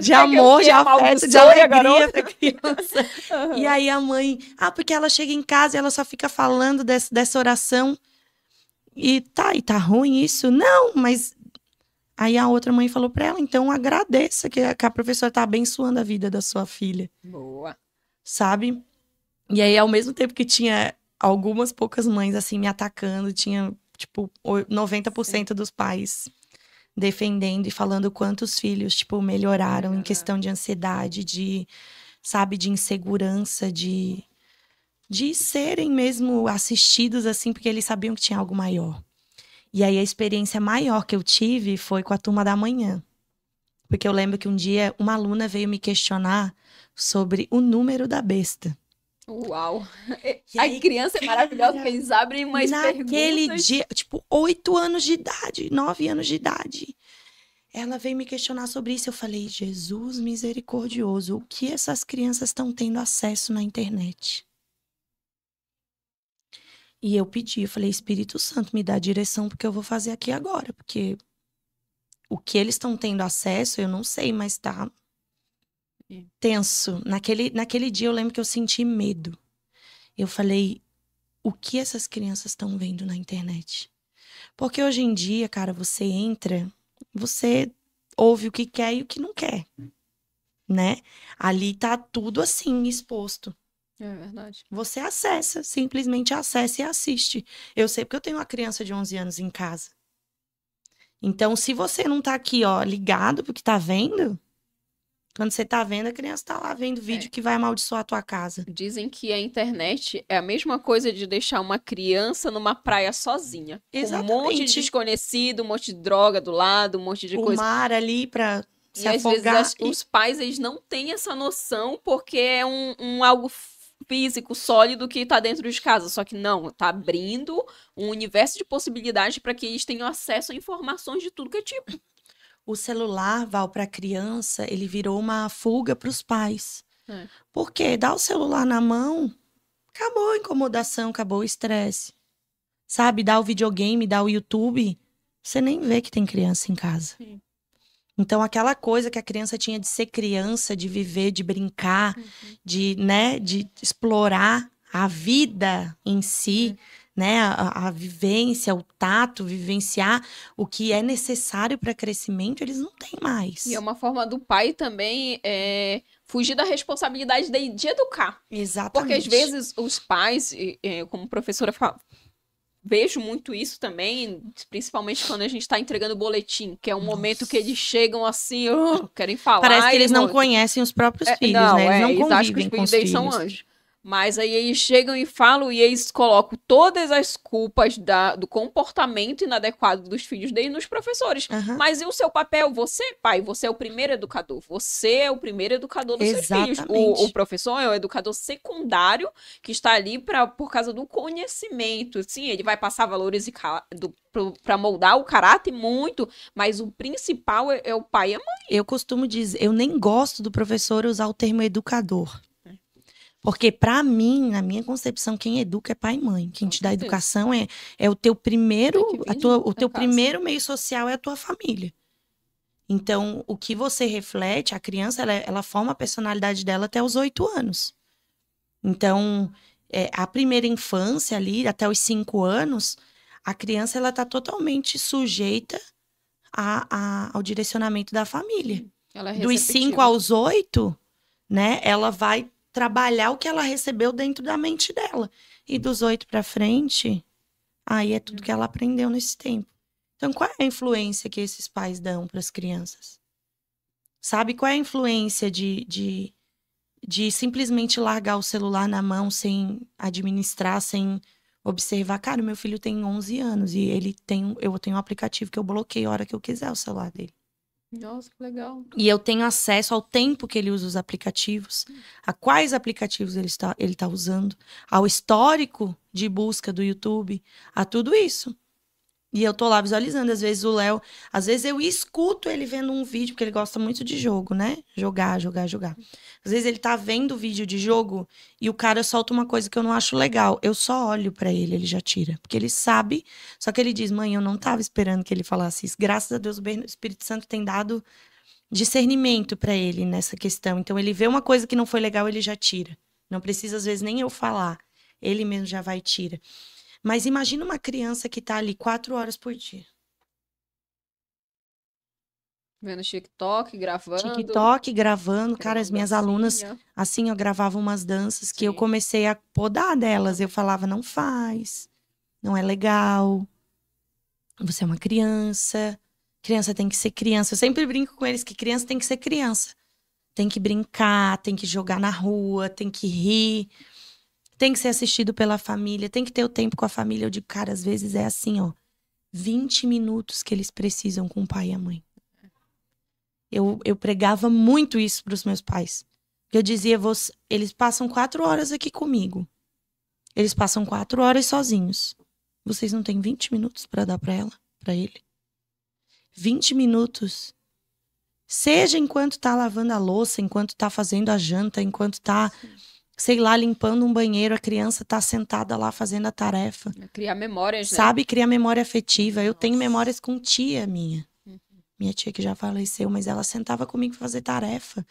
de amor, de afeto, de alegria pra criança. E aí a mãe, porque ela chega em casa e ela só fica falando dessa oração. E tá ruim isso? Não, mas... Aí a outra mãe falou pra ela, então agradeça que a professora tá abençoando a vida da sua filha. Boa. Sabe? E aí, ao mesmo tempo que tinha algumas poucas mães, assim, me atacando, tinha, tipo, 90% dos pais defendendo e falando quantos filhos, tipo, melhoraram em questão de ansiedade, de insegurança, de serem mesmo assistidos, assim, porque eles sabiam que tinha algo maior. E aí a experiência maior que eu tive foi com a turma da manhã. Porque eu lembro que um dia uma aluna veio me questionar sobre o número da besta. Uau! A criança é maravilhosa, porque eles abrem umas perguntas. Naquele dia, tipo, 8 anos de idade, 9 anos de idade. Ela veio me questionar sobre isso. Eu falei, Jesus misericordioso, o que essas crianças estão tendo acesso na internet? E eu falei, Espírito Santo, me dá a direção porque eu vou fazer aqui agora. Porque o que eles estão tendo acesso, eu não sei, mas tá tenso. Naquele dia eu lembro que eu senti medo. Eu falei, o que essas crianças estão vendo na internet? Porque hoje em dia, cara, você entra, você ouve o que quer e o que não quer, né? Ali tá tudo assim, exposto. É verdade. Você acessa, simplesmente acessa e assiste. Eu sei porque eu tenho uma criança de 11 anos em casa. Então, se você não tá aqui, ligado pro que tá vendo, quando você tá vendo, a criança tá lá vendo vídeo que vai amaldiçoar a tua casa. Dizem que a internet é a mesma coisa de deixar uma criança numa praia sozinha. Exatamente. Com um monte de desconhecido, um monte de droga do lado, um monte de coisa. O mar ali pra se às afogar. Vezes os pais, eles não têm essa noção porque é um algo físico, sólido que tá dentro de casa. Só que não, tá abrindo um universo de possibilidades para que eles tenham acesso a informações de tudo que é tipo. O celular, Val, pra criança, ele virou uma fuga pros pais. Porque dá o celular na mão, acabou a incomodação, acabou o estresse. sabe? Dá o videogame, dá o YouTube, você nem vê que tem criança em casa. Sim. Então, aquela coisa que a criança tinha de ser criança, de viver, de brincar, de, né, de explorar a vida em si, né, a vivência, o tato, vivenciar o que é necessário para crescimento, eles não têm mais. E é uma forma do pai também fugir da responsabilidade de educar. Exatamente. Porque às vezes os pais, como professora vejo muito isso também, principalmente quando a gente está entregando o boletim, que é um momento que eles chegam assim, querem falar. Parece que eles não conhecem os próprios filhos, né? Eles não convivem com os filhos. São anjos. Mas aí eles chegam e falam e eles colocam todas as culpas do comportamento inadequado dos filhos deles nos professores. Mas e o seu papel? Você, pai, você é o primeiro educador. Você é o primeiro educador dos seus filhos. O professor é o educador secundário que está ali por causa do conhecimento. Sim, ele vai passar valores para moldar o caráter muito, mas o principal é o pai e a mãe. Eu costumo dizer, eu nem gosto do professor usar o termo educador. Porque, para mim, na minha concepção, quem educa é pai e mãe. Quem te dá educação é o teu primeiro, o teu primeiro meio social é a tua família. Então, o que você reflete, a criança, ela forma a personalidade dela até os 8 anos. Então, a primeira infância ali, até os 5 anos, a criança, ela tá totalmente sujeita ao direcionamento da família. Dos 5 aos 8, né, ela vai trabalhar o que ela recebeu dentro da mente dela. E dos 8 para frente, aí é tudo que ela aprendeu nesse tempo. Então, qual é a influência que esses pais dão para as crianças? Sabe, qual é a influência de simplesmente largar o celular na mão sem administrar, sem observar? Cara, meu filho tem 11 anos e eu tenho um aplicativo que eu bloqueio a hora que eu quiser o celular dele. Nossa, que legal. E eu tenho acesso ao tempo que ele usa os aplicativos, a quais aplicativos ele está usando, ao histórico de busca do YouTube, a tudo isso. E eu tô lá visualizando. Às vezes o Léo, às vezes eu escuto ele vendo um vídeo, porque ele gosta muito de jogo, né? Jogar. Às vezes ele tá vendo vídeo de jogo e o cara solta uma coisa que eu não acho legal. Eu só olho pra ele, ele já tira. Porque ele sabe, só que ele diz, mãe, eu não tava esperando que ele falasse isso. Graças a Deus o Espírito Santo tem dado discernimento pra ele nessa questão. Então ele vê uma coisa que não foi legal, ele já tira. Não precisa às vezes nem eu falar. Ele mesmo já vai e tira. Mas imagina uma criança que tá ali 4 horas por dia. Vendo TikTok, gravando. Cara, as minhas alunas, assim, eu gravava umas danças que eu comecei a podar delas. Eu falava, não faz, não é legal. Você é uma criança tem que ser criança. Eu sempre brinco com eles que criança tem que ser criança. Tem que brincar, tem que jogar na rua, tem que rir. Tem que ser assistido pela família, tem que ter o tempo com a família. Eu digo, cara, às vezes é assim, ó. 20 minutos que eles precisam com o pai e a mãe. Eu pregava muito isso para os meus pais. Eu dizia, eles passam 4 horas aqui comigo. Eles passam 4 horas sozinhos. Vocês não têm 20 minutos para dar para ele? 20 minutos. Seja enquanto tá lavando a louça, enquanto tá fazendo a janta, enquanto tá... sei lá, limpando um banheiro, a criança tá sentada lá fazendo a tarefa. Criar memórias, né? Sabe? Criar memória afetiva. Eu tenho memórias com tia minha. Minha tia que já faleceu, mas ela sentava comigo pra fazer tarefa.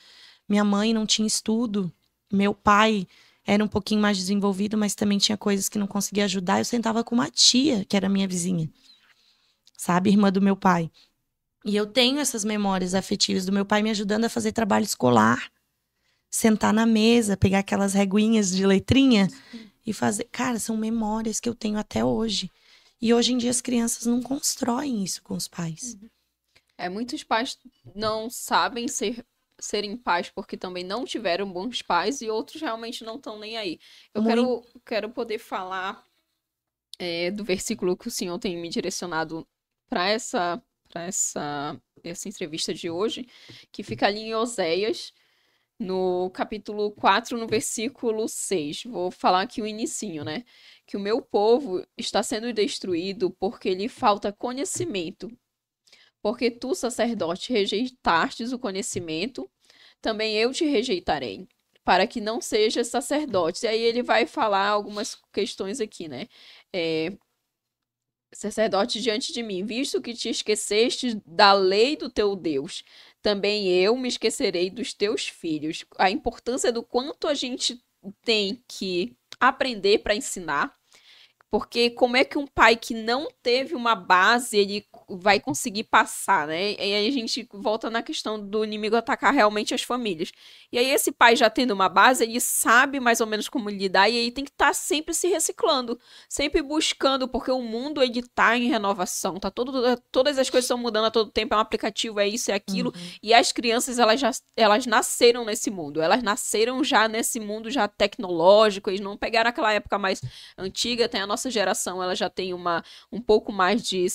Minha mãe não tinha estudo. Meu pai era um pouquinho mais desenvolvido, mas também tinha coisas que não conseguia ajudar. Eu sentava com uma tia, que era minha vizinha. Sabe? Irmã do meu pai. E eu tenho essas memórias afetivas do meu pai me ajudando a fazer trabalho escolar. Sentar na mesa, pegar aquelas reguinhas de letrinha e fazer. Cara, são memórias que eu tenho até hoje. E hoje em dia as crianças não constroem isso com os pais. Muitos pais não sabem serem pais porque também não tiveram bons pais e outros realmente não estão nem aí. Eu quero poder falar do versículo que o Senhor tem me direcionado para essa entrevista de hoje, que fica ali em Oséias, no capítulo 4, no versículo 6. Vou falar aqui o inicinho, né? Que o meu povo está sendo destruído porque lhe falta conhecimento. Porque tu, sacerdote, rejeitastes o conhecimento, também eu te rejeitarei, para que não sejas sacerdote. E aí ele vai falar algumas questões aqui, né? sacerdote diante de mim, visto que te esqueceste da lei do teu Deus, também eu me esquecerei dos teus filhos. A importância do quanto a gente tem que aprender para ensinar. Porque como é que um pai que não teve uma base, ele vai conseguir passar, né? E aí a gente volta na questão do inimigo atacar realmente as famílias. E aí esse pai já tendo uma base, ele sabe mais ou menos como lidar e aí tem que estar sempre se reciclando, sempre buscando, porque o mundo ele tá em renovação, todas as coisas estão mudando a todo tempo, é um aplicativo, é isso, é aquilo. E as crianças, elas nasceram nesse mundo, elas nasceram já nesse mundo já tecnológico, eles não pegaram aquela época mais antiga, tem a nossa geração, ela já tem um pouco mais de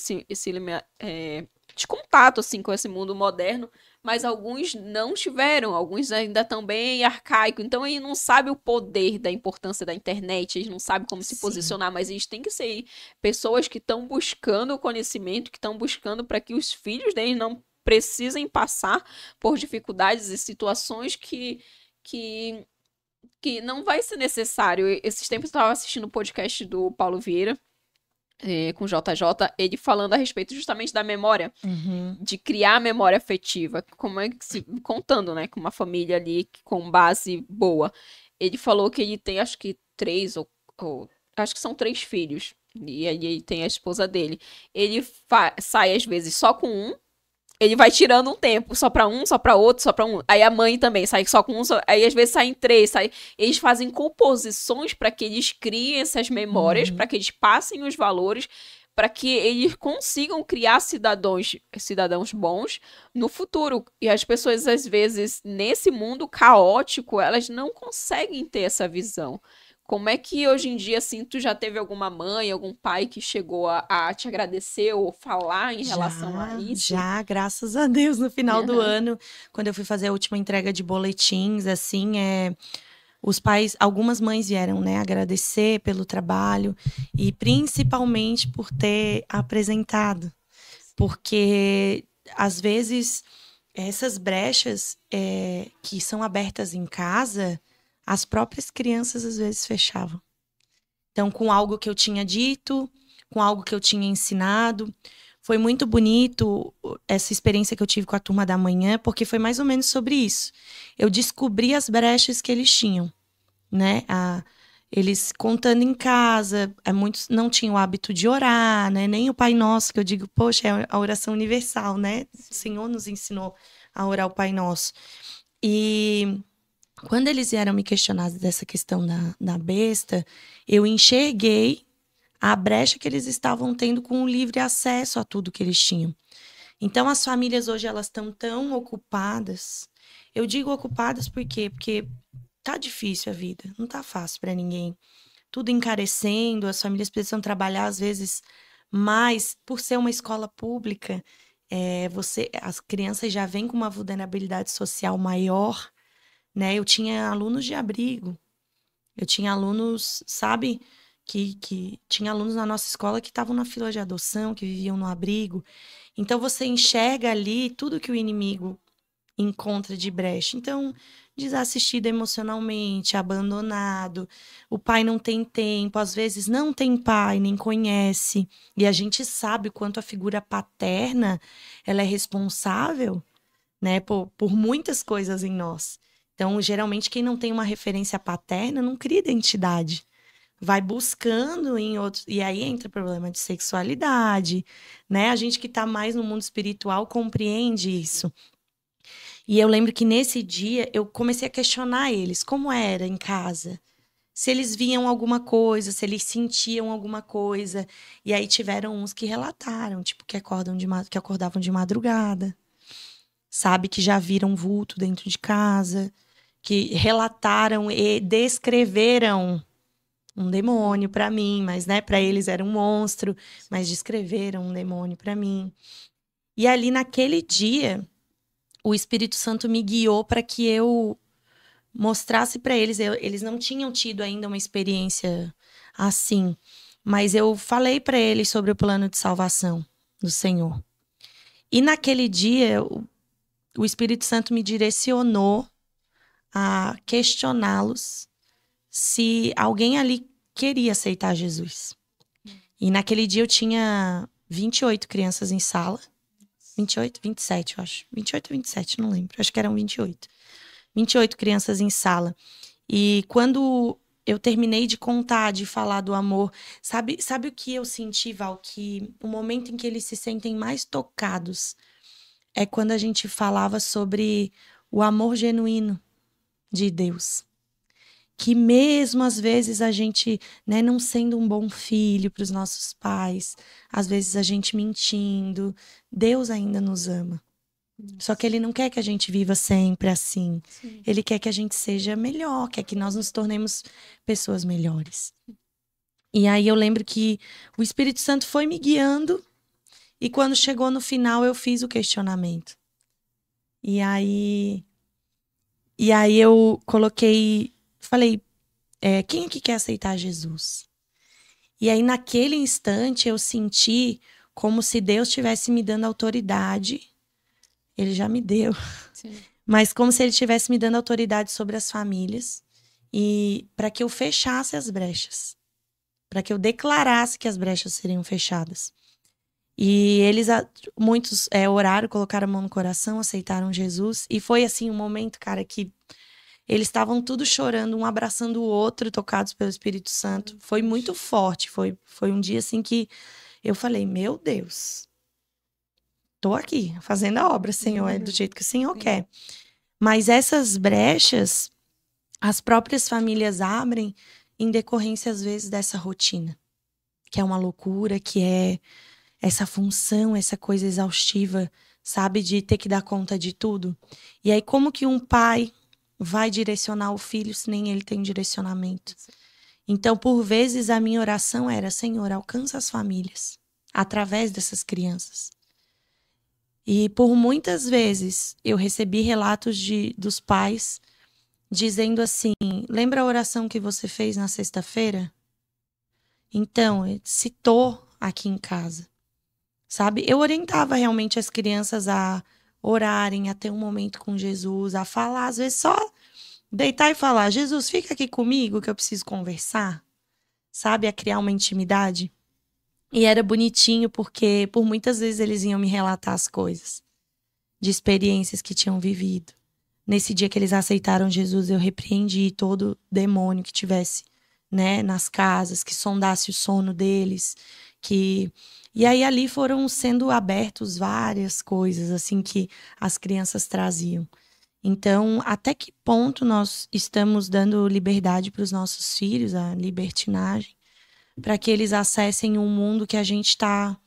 de contato assim com esse mundo moderno, mas alguns não tiveram, alguns ainda estão bem arcaicos, então eles não sabem o poder da importância da internet, eles não sabem como se posicionar, mas eles têm que ser pessoas que estão buscando o conhecimento, que estão buscando para que os filhos deles não precisem passar por dificuldades e situações que não vai ser necessário. Esses tempos eu estava assistindo o podcast do Paulo Vieira, com o JJ, ele falando a respeito justamente da memória, de criar a memória afetiva, como é que contando, né, com uma família ali com base boa. Ele falou que ele tem, acho que 3 ou acho que são 3 filhos, e aí ele tem a esposa dele. Ele sai às vezes só com um, ele vai tirando um tempo, só pra um, só pra outro, só pra um. Aí a mãe também sai só com um, aí às vezes saem 3, eles fazem composições pra que eles criem essas memórias, pra que eles passem os valores, pra que eles consigam criar cidadãos bons no futuro. E as pessoas às vezes nesse mundo caótico, elas não conseguem ter essa visão. Como é que hoje em dia, assim, tu já teve alguma mãe, algum pai que chegou a te agradecer ou falar em relação a isso? Já, graças a Deus, no final do ano, quando eu fui fazer a última entrega de boletins, assim, os pais, algumas mães vieram, né, agradecer pelo trabalho e principalmente por ter apresentado, porque às vezes essas brechas que são abertas em casa, as próprias crianças às vezes fechavam. Então, com algo que eu tinha dito, com algo que eu tinha ensinado, foi muito bonito essa experiência que eu tive com a turma da manhã, porque foi mais ou menos sobre isso. Eu descobri as brechas que eles tinham, né? Eles contando em casa, muitos não tinham o hábito de orar, né? Nem o Pai Nosso, que eu digo, poxa, é a oração universal, né? O Senhor nos ensinou a orar o Pai Nosso. E quando eles vieram me questionar dessa questão da besta, eu enxerguei a brecha que eles estavam tendo com o livre acesso a tudo que eles tinham. Então, as famílias hoje, elas estão tão ocupadas. Eu digo ocupadas por quê? Porque tá difícil a vida, não tá fácil para ninguém. Tudo encarecendo, as famílias precisam trabalhar, às vezes, mais. Por ser uma escola pública, as crianças já vêm com uma vulnerabilidade social maior, né? Eu tinha alunos de abrigo, eu tinha alunos, sabe, que tinha alunos na nossa escola que estavam na fila de adoção, que viviam no abrigo. Então, você enxerga ali tudo que o inimigo encontra de brecha. Então, desassistido emocionalmente, abandonado, o pai não tem tempo, às vezes não tem pai, nem conhece. E a gente sabe o quanto a figura paterna, ela é responsável, né, por muitas coisas em nós. Então, geralmente, quem não tem uma referência paterna não cria identidade. Vai buscando em outros. E aí entra o problema de sexualidade, né? A gente que está mais no mundo espiritual compreende isso. E eu lembro que nesse dia eu comecei a questionar eles como era em casa. Se eles viam alguma coisa, se eles sentiam alguma coisa. E aí tiveram uns que relataram, tipo, que acordavam de madrugada. Sabe, que já viram vulto dentro de casa, que relataram e descreveram um demônio para mim, mas, né, para eles era um monstro, mas descreveram um demônio para mim. E ali naquele dia, o Espírito Santo me guiou para que eu mostrasse para eles. Eles não tinham tido ainda uma experiência assim, mas eu falei para eles sobre o plano de salvação do Senhor. E naquele dia, o Espírito Santo me direcionou a questioná-los se alguém ali queria aceitar Jesus. E naquele dia eu tinha 28 crianças em sala. 28, 27, eu acho. 28 ou 27, não lembro. Acho que eram 28. 28 crianças em sala. E quando eu terminei de contar, de falar do amor, sabe o que eu senti, Val? Que o momento em que eles se sentem mais tocados é quando a gente falava sobre o amor genuíno de Deus. Que mesmo às vezes a gente, né, não sendo um bom filho para os nossos pais, às vezes a gente mentindo, Deus ainda nos ama. Só que Ele não quer que a gente viva sempre assim. Sim. Ele quer que a gente seja melhor, quer que nós nos tornemos pessoas melhores. E aí eu lembro que o Espírito Santo foi me guiando e quando chegou no final eu fiz o questionamento. E aí eu falei, quem é que quer aceitar Jesus? E aí naquele instante eu senti como se Deus estivesse me dando autoridade. Ele já me deu. Sim. Mas como se ele estivesse me dando autoridade sobre as famílias e para que eu fechasse as brechas. Para que eu declarasse que as brechas seriam fechadas. E eles, muitos oraram, colocaram a mão no coração, aceitaram Jesus. E foi assim um momento, cara, que eles estavam tudo chorando, um abraçando o outro, tocados pelo Espírito Santo. Foi muito forte. Foi um dia assim que eu falei, meu Deus, tô aqui fazendo a obra, Senhor, é do jeito que o Senhor quer. Mas essas brechas, as próprias famílias abrem em decorrência, às vezes, dessa rotina. Que é uma loucura, que é essa função, essa coisa exaustiva, sabe? De ter que dar conta de tudo. E aí, como que um pai vai direcionar o filho se nem ele tem direcionamento? Então, por vezes, a minha oração era, Senhor, alcança as famílias através dessas crianças. E por muitas vezes eu recebi relatos dos pais dizendo assim, lembra a oração que você fez na sexta-feira? Então, citou aqui em casa, sabe? Eu orientava realmente as crianças a orarem, a ter um momento com Jesus, a falar, às vezes só deitar e falar, Jesus, fica aqui comigo que eu preciso conversar, sabe? A criar uma intimidade. E era bonitinho porque por muitas vezes eles iam me relatar as coisas, de experiências que tinham vivido. Nesse dia que eles aceitaram Jesus, eu repreendi todo demônio que tivesse, né, nas casas, que sondasse o sono deles, E aí ali foram sendo abertos várias coisas, assim, que as crianças traziam. Então, até que ponto nós estamos dando liberdade para os nossos filhos, a libertinagem, para que eles acessem um mundo que a gente está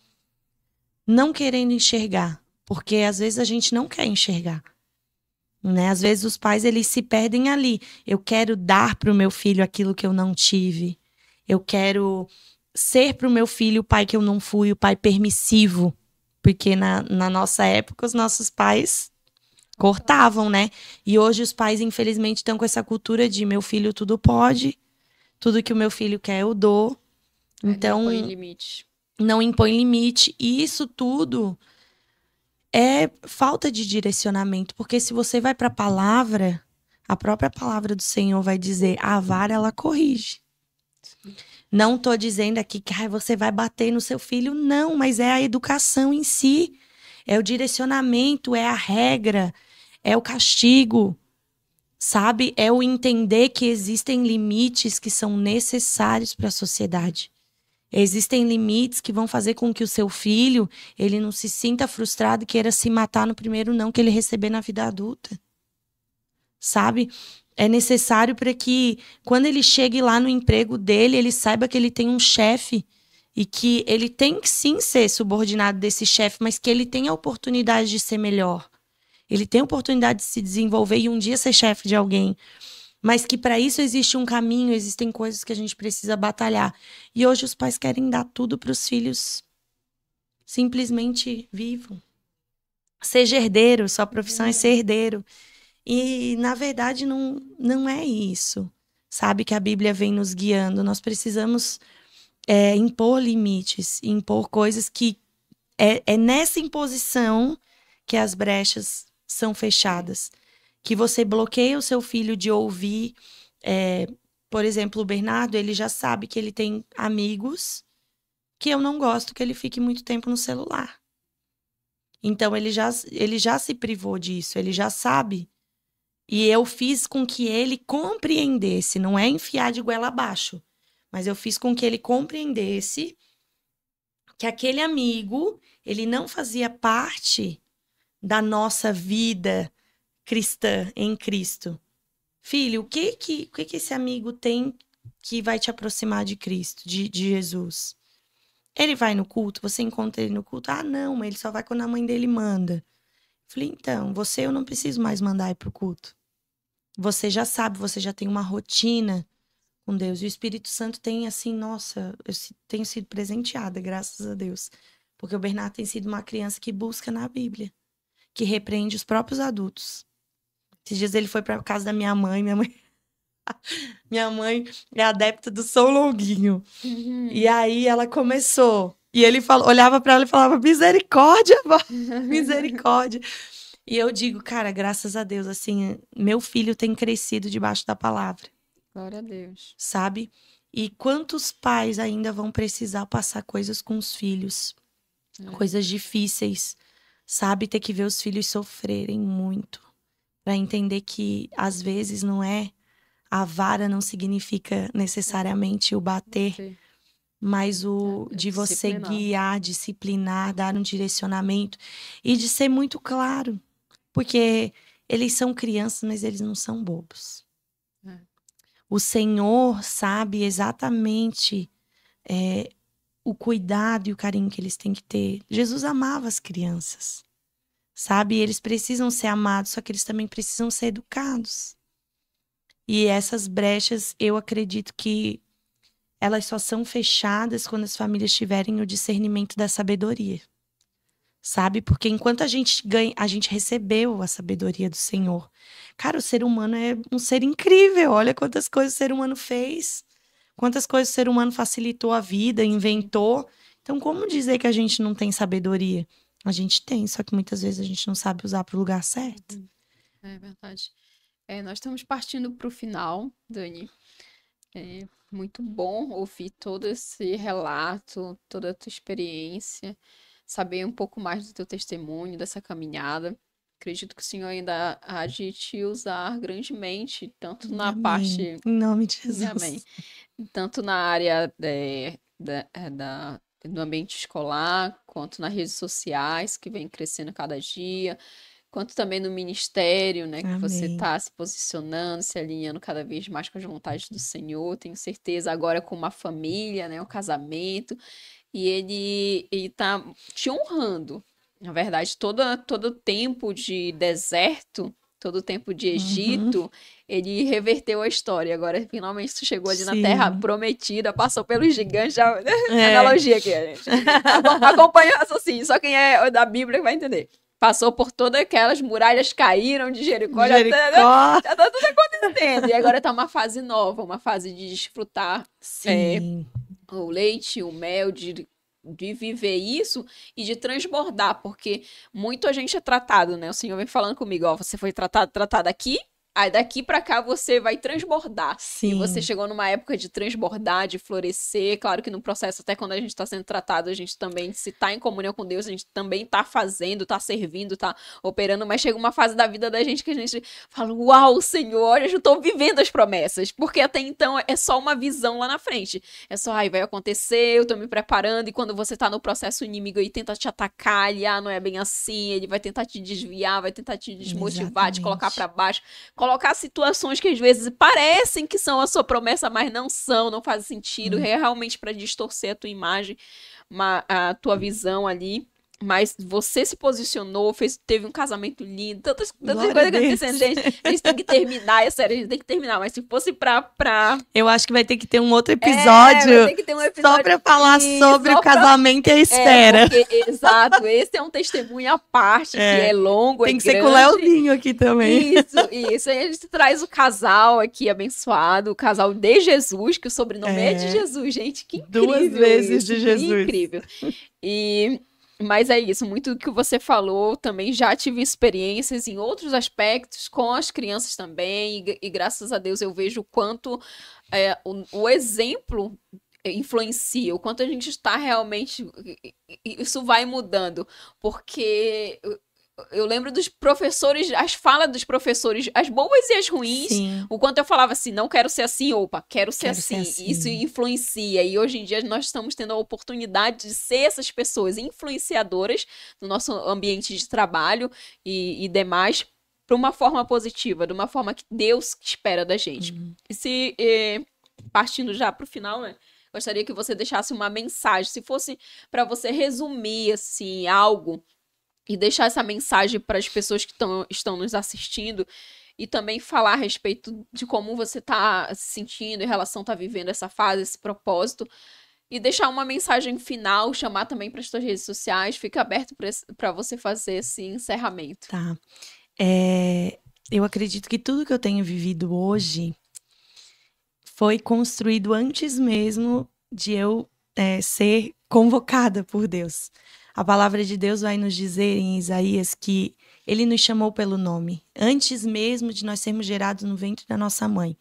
não querendo enxergar, porque às vezes a gente não quer enxergar, né? Às vezes os pais eles se perdem ali. Eu quero dar para o meu filho aquilo que eu não tive. Eu quero ser para o meu filho o pai que eu não fui, o pai permissivo, porque na nossa época os nossos pais cortavam, né? E hoje os pais infelizmente estão com essa cultura de meu filho tudo pode, tudo que o meu filho quer eu dou. Então, não impõe limite. Não impõe limite. E isso tudo é falta de direcionamento. Porque se você vai para a palavra, a própria palavra do Senhor vai dizer, a vara ela corrige. Sim. Não tô dizendo aqui que você vai bater no seu filho. Não, mas é a educação em si. É o direcionamento, é a regra, é o castigo. Sabe? É o entender que existem limites que são necessários para a sociedade. Existem limites que vão fazer com que o seu filho, ele não se sinta frustrado e queira se matar no primeiro não que ele receber na vida adulta. Sabe? É necessário para que, quando ele chegue lá no emprego dele, ele saiba que ele tem um chefe e que ele tem que sim ser subordinado desse chefe, mas que ele tem a oportunidade de ser melhor. Ele tem a oportunidade de se desenvolver e um dia ser chefe de alguém. Mas que para isso existe um caminho, existem coisas que a gente precisa batalhar. E hoje os pais querem dar tudo para os filhos simplesmente vivam. Seja herdeiro, sua profissão é ser herdeiro. E, na verdade, não é isso. Sabe que a Bíblia vem nos guiando. Nós precisamos impor limites, impor coisas que... É nessa imposição que as brechas são fechadas. Que você bloqueia o seu filho de ouvir. Por exemplo, o Bernardo, ele já sabe que ele tem amigos que eu não gosto que ele fique muito tempo no celular. Então, ele já se privou disso, ele já sabe. E eu fiz com que ele compreendesse, não é enfiar de goela abaixo, mas eu fiz com que ele compreendesse que aquele amigo, ele não fazia parte da nossa vida cristã em Cristo. Filho, o que esse amigo tem que vai te aproximar de Cristo, de Jesus? Ele vai no culto? Você encontra ele no culto? Ah, não, mas ele só vai quando a mãe dele manda. Falei, então, eu não preciso mais mandar ir pro culto. Você já sabe, você já tem uma rotina com Deus. E o Espírito Santo tem, assim, nossa, eu tenho sido presenteada, graças a Deus. Porque o Bernardo tem sido uma criança que busca na Bíblia, que repreende os próprios adultos. Esses dias ele foi pra casa da minha mãe. Minha mãe é adepta do São Longuinho. E aí ela começou. E ele olhava pra ela e falava, misericórdia, vó, misericórdia. E eu digo, cara, graças a Deus, assim, meu filho tem crescido debaixo da palavra. Glória a Deus. Sabe? E quantos pais ainda vão precisar passar coisas com os filhos? Coisas difíceis, sabe? Ter que ver os filhos sofrerem muito. Pra entender que, às vezes, não é... A vara não significa necessariamente o bater, mas o de você guiar, disciplinar, dar um direcionamento e de ser muito claro. Porque eles são crianças, mas eles não são bobos. O Senhor sabe exatamente o cuidado e o carinho que eles têm que ter. Jesus amava as crianças, sabe? Eles precisam ser amados, só que eles também precisam ser educados. E essas brechas, eu acredito que elas só são fechadas quando as famílias tiverem o discernimento da sabedoria. Sabe? Porque enquanto a gente recebeu a sabedoria do Senhor. Cara, o ser humano é um ser incrível. Olha quantas coisas o ser humano fez. Quantas coisas o ser humano facilitou a vida, inventou. Então, como dizer que a gente não tem sabedoria? A gente tem, só que muitas vezes a gente não sabe usar para o lugar certo. É verdade. Nós estamos partindo para o final, Dani. É muito bom ouvir todo esse relato, toda a tua experiência, saber um pouco mais do teu testemunho, dessa caminhada. Acredito que o Senhor ainda há de te usar grandemente, tanto na Amém. parte... Em nome de Jesus. Amém. Tanto na área do ambiente escolar, quanto nas redes sociais, que vem crescendo cada dia, quanto também no ministério, né? Que você Amém. está se posicionando, se alinhando cada vez mais com as vontades do Senhor. Tenho certeza agora com uma família, né? Um casamento. E ele está te honrando. Na verdade, todo tempo de deserto, todo tempo de Egito, ele reverteu a história. Agora, finalmente, tu chegou ali na Terra Prometida, passou pelos gigantes. Já... Analogia aqui, gente. Acompanha assim, só quem é da Bíblia vai entender. Passou por todas aquelas muralhas, caíram de Jericó. Já tá tudo acontecendo. E agora tá uma fase nova, uma fase de desfrutar o leite, o mel, de viver isso e de transbordar, porque muito a gente é tratado, né? O Senhor vem falando comigo, ó, você foi tratado aqui, aí daqui pra cá você vai transbordar. Sim. E você chegou numa época de transbordar, de florescer. Claro que no processo, até quando a gente tá sendo tratado, a gente também, se tá em comunhão com Deus, a gente também tá fazendo, tá servindo, tá operando, mas chega uma fase da vida da gente que a gente fala, uau, Senhor, olha, eu tô vivendo as promessas, porque até então é só uma visão lá na frente. É só, vai acontecer, eu tô me preparando, e quando você tá no processo, o inimigo aí tenta te atacar, não é bem assim, ele vai tentar te desviar, vai tentar te desmotivar, te colocar pra baixo, colocar situações que às vezes parecem que são a sua promessa, mas não são, não fazem sentido, é realmente para distorcer a tua imagem, a tua visão ali. Mas você se posicionou, teve um casamento lindo, tantas coisas acontecendo, gente. A gente tem que terminar, é sério, a gente tem que terminar. Mas se fosse pra... Eu acho que vai ter que ter um outro episódio, vai ter que ter um episódio só pra falar sobre o casamento e a espera. Exato, esse é um testemunho à parte, que é longo, tem que ser com o Leozinho aqui também. Isso. Aí a gente traz o casal aqui abençoado, o casal de Jesus, que o sobrenome é de Jesus, gente. Que incrível. 2 vezes de Jesus. Que incrível. Mas é isso, muito do que você falou, também já tive experiências em outros aspectos com as crianças também, e graças a Deus eu vejo o quanto o exemplo influencia, o quanto a gente está realmente... Isso vai mudando, porque eu lembro dos professores, as falas dos professores, as boas e as ruins, Sim. o quanto eu falava assim, não quero ser assim, opa, quero ser Quero ser assim. assim. Isso influencia, e hoje em dia nós estamos tendo a oportunidade de ser essas pessoas influenciadoras no nosso ambiente de trabalho e demais, para uma forma positiva, de uma forma que Deus espera da gente. E se, partindo já para o final, né? Gostaria que você deixasse uma mensagem, se fosse para você resumir, assim, algo e deixar essa mensagem para as pessoas que estão nos assistindo e também falar a respeito de como você está se sentindo em relação a estar vivendo essa fase, esse propósito. E deixar uma mensagem final, chamar também para as suas redes sociais. Fica aberto para você fazer esse encerramento. Tá. Eu acredito que tudo que eu tenho vivido hoje foi construído antes mesmo de eu ser convocada por Deus. A palavra de Deus vai nos dizer em Isaías que ele nos chamou pelo nome, antes mesmo de nós sermos gerados no ventre da nossa mãe.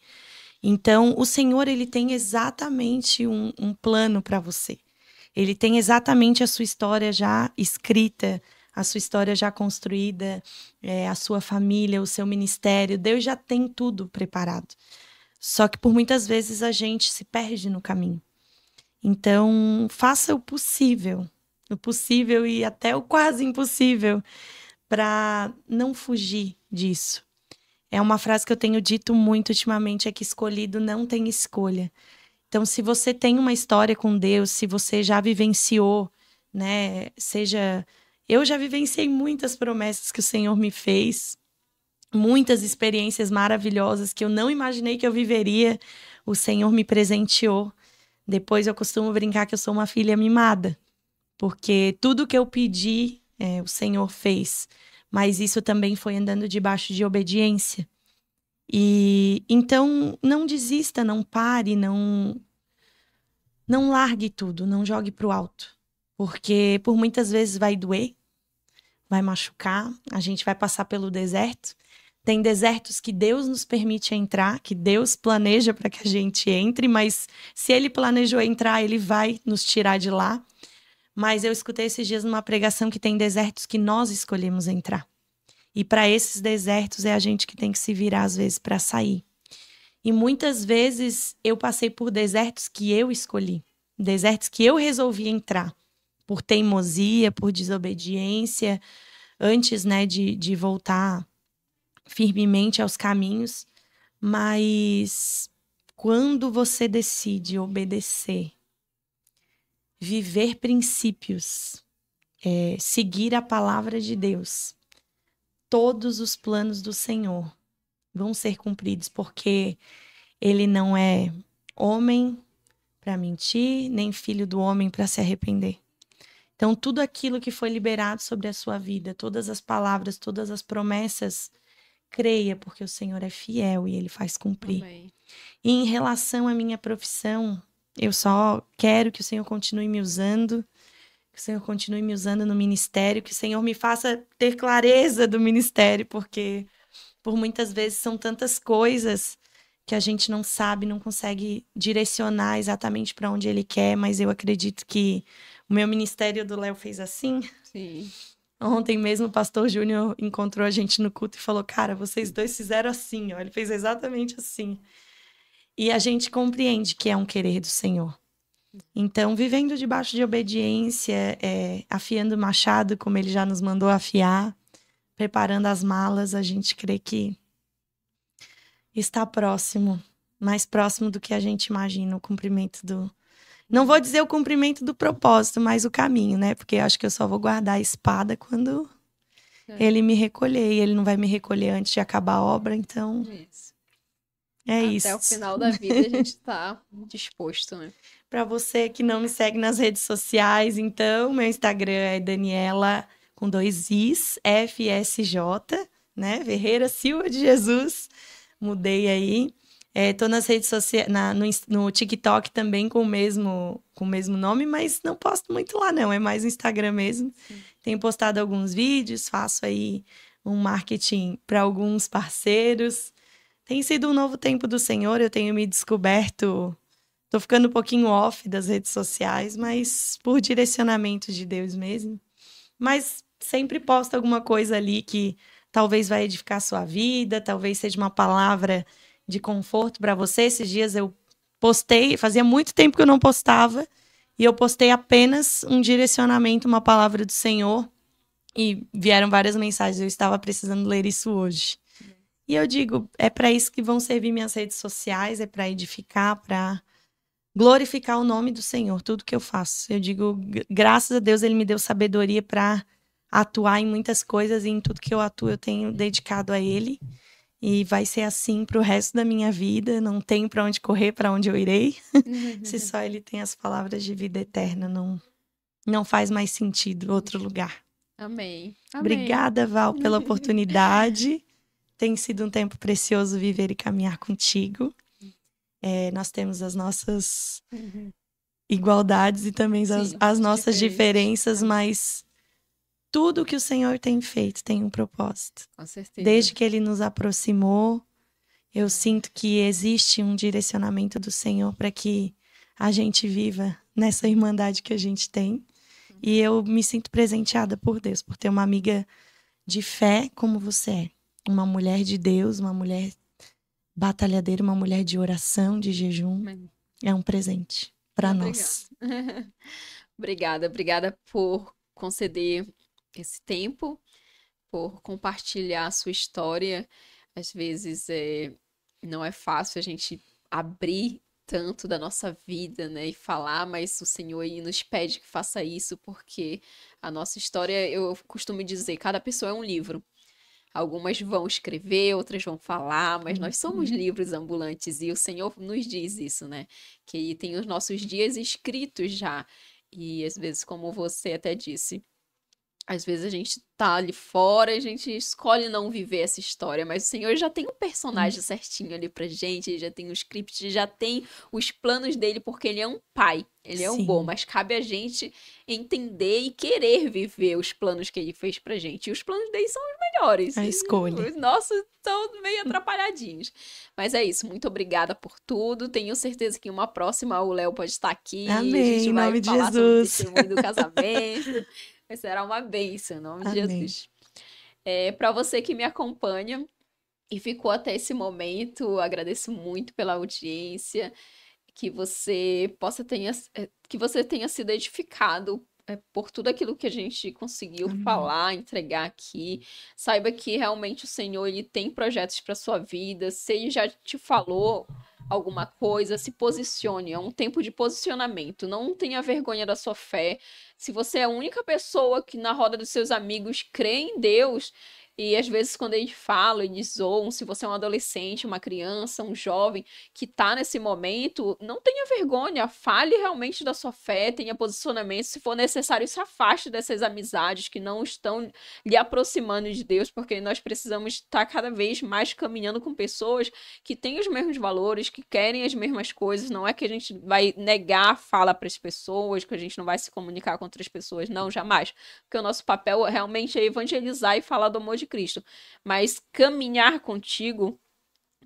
Então, o Senhor, ele tem exatamente um plano para você. Ele tem exatamente a sua história já escrita, a sua história já construída, a sua família, o seu ministério. Deus já tem tudo preparado. Só que por muitas vezes a gente se perde no caminho. Então, faça o possível e até o quase impossível para não fugir disso. É uma frase que eu tenho dito muito ultimamente, é que escolhido não tem escolha. Então, se você tem uma história com Deus, se você já vivenciou, né, eu já vivenciei muitas promessas que o Senhor me fez, muitas experiências maravilhosas que eu não imaginei que eu viveria, o Senhor me presenteou. Depois eu costumo brincar que eu sou uma filha mimada, porque tudo que eu pedi, o Senhor fez. Mas isso também foi andando debaixo de obediência. E então não desista, não pare, não largue tudo, não jogue pro alto. Porque por muitas vezes vai doer, vai machucar, a gente vai passar pelo deserto. Tem desertos que Deus nos permite entrar, que Deus planeja para que a gente entre, mas se Ele planejou entrar, Ele vai nos tirar de lá. Mas eu escutei esses dias numa pregação que tem desertos que nós escolhemos entrar. E para esses desertos é a gente que tem que se virar às vezes para sair. E muitas vezes eu passei por desertos que eu escolhi, desertos que eu resolvi entrar, por teimosia, por desobediência, antes, né, de voltar firmemente aos caminhos. Mas quando você decide obedecer, viver princípios, seguir a palavra de Deus, todos os planos do Senhor vão ser cumpridos, porque Ele não é homem para mentir, nem filho do homem para se arrepender. Então, tudo aquilo que foi liberado sobre a sua vida, todas as palavras, todas as promessas, creia, porque o Senhor é fiel e Ele faz cumprir. Amém. E em relação à minha profissão, eu só quero que o Senhor continue me usando, que o Senhor continue me usando no ministério, que o Senhor me faça ter clareza do ministério, porque por muitas vezes são tantas coisas que a gente não sabe, não consegue direcionar exatamente para onde Ele quer, mas eu acredito que o meu ministério do Léo fez assim. Sim. Ontem mesmo o pastor Júnior encontrou a gente no culto e falou, cara, vocês dois fizeram assim, ó. Ele fez exatamente assim. E a gente compreende que é um querer do Senhor. Então, vivendo debaixo de obediência, afiando o machado, como Ele já nos mandou afiar, preparando as malas, a gente crê que está próximo, mais próximo do que a gente imagina, o cumprimento do... Não vou dizer o cumprimento do propósito, mas o caminho, né? Porque eu acho que eu só vou guardar a espada quando Ele me recolher. E Ele não vai me recolher antes de acabar a obra, então... Isso. Isso. Até o final da vida a gente está disposto, né? Para você que não me segue nas redes sociais, então, meu Instagram é Daniela, com 2 Is, FSJ, né? Ferreira Silva de Jesus. Mudei aí. Tô nas redes sociais, no TikTok também com o mesmo nome, mas não posto muito lá, não. É mais no Instagram mesmo. Sim. Tenho postado alguns vídeos, faço aí um marketing para alguns parceiros. Tem sido um novo tempo do Senhor, eu tenho me descoberto Tô ficando um pouquinho off das redes sociais, mas por direcionamento de Deus mesmo. Mas sempre posta alguma coisa ali que talvez vai edificar a sua vida, talvez seja uma palavra de conforto para você. Esses dias eu postei, fazia muito tempo que eu não postava, e eu postei apenas um direcionamento, uma palavra do Senhor, e vieram várias mensagens. Eu estava precisando ler isso hoje. E eu digo, é para isso que vão servir minhas redes sociais, é para edificar, para glorificar o nome do Senhor, tudo que eu faço. Eu digo, graças a Deus, Ele me deu sabedoria para atuar em muitas coisas, e em tudo que eu atuo eu tenho dedicado a Ele. E vai ser assim pro resto da minha vida. Não tenho para onde correr, para onde eu irei. Se só Ele tem as palavras de vida eterna, não faz mais sentido outro lugar. Amém. Obrigada, Val, pela oportunidade. Tem sido um tempo precioso viver e caminhar contigo. Nós temos as nossas igualdades e também as nossas diferenças, mas tudo que o Senhor tem feito tem um propósito. Com certeza. Desde que Ele nos aproximou, eu sinto que existe um direcionamento do Senhor para que a gente viva nessa irmandade que a gente tem. E eu me sinto presenteada por Deus, por ter uma amiga de fé como você é. Uma mulher de Deus, uma mulher batalhadeira, uma mulher de oração, de jejum. É um presente para nós. Obrigada por conceder esse tempo, por compartilhar a sua história. Às vezes não é fácil a gente abrir tanto da nossa vida, né, e falar, mas o Senhor aí nos pede que faça isso, porque a nossa história, eu costumo dizer, cada pessoa é um livro. Algumas vão escrever, outras vão falar, mas nós somos livros ambulantes, e o Senhor nos diz isso, né? Que tem os nossos dias escritos já. E às vezes, como você até disse, às vezes a gente tá ali fora e a gente escolhe não viver essa história, mas o Senhor já tem um personagem certinho ali pra gente, ele já tem o script, já tem os planos dele, porque ele é um pai, ele é um bom, mas cabe a gente entender e querer viver os planos que ele fez pra gente. E os planos dele são os melhores. A escolha. Os nossos estão meio atrapalhadinhos. Mas é isso, muito obrigada por tudo. Tenho certeza que uma próxima o Léo pode estar aqui. Amém, a gente vai em nome de falar sobre o Jesus. testemunho do casamento. Mas será uma bênção, em nome de Jesus. Para você que me acompanha e ficou até esse momento, agradeço muito pela audiência, que você tenha sido edificado por tudo aquilo que a gente conseguiu falar, entregar aqui. Saiba que realmente o Senhor, ele tem projetos para sua vida. Se ele já te falou alguma coisa, se posicione. É um tempo de posicionamento. Não tenha vergonha da sua fé. Se você é a única pessoa que na roda dos seus amigos crê em Deus, e às vezes quando eles falam, eles zoam, se você é um adolescente, uma criança, um jovem que tá nesse momento, não tenha vergonha, fale realmente da sua fé, tenha posicionamento, se for necessário, se afaste dessas amizades que não estão lhe aproximando de Deus, porque nós precisamos estar cada vez mais caminhando com pessoas que têm os mesmos valores, que querem as mesmas coisas. Não é que a gente vai negar a fala para as pessoas, que a gente não vai se comunicar com outras pessoas, não, jamais, porque o nosso papel realmente é evangelizar e falar do amor de Cristo, mas caminhar contigo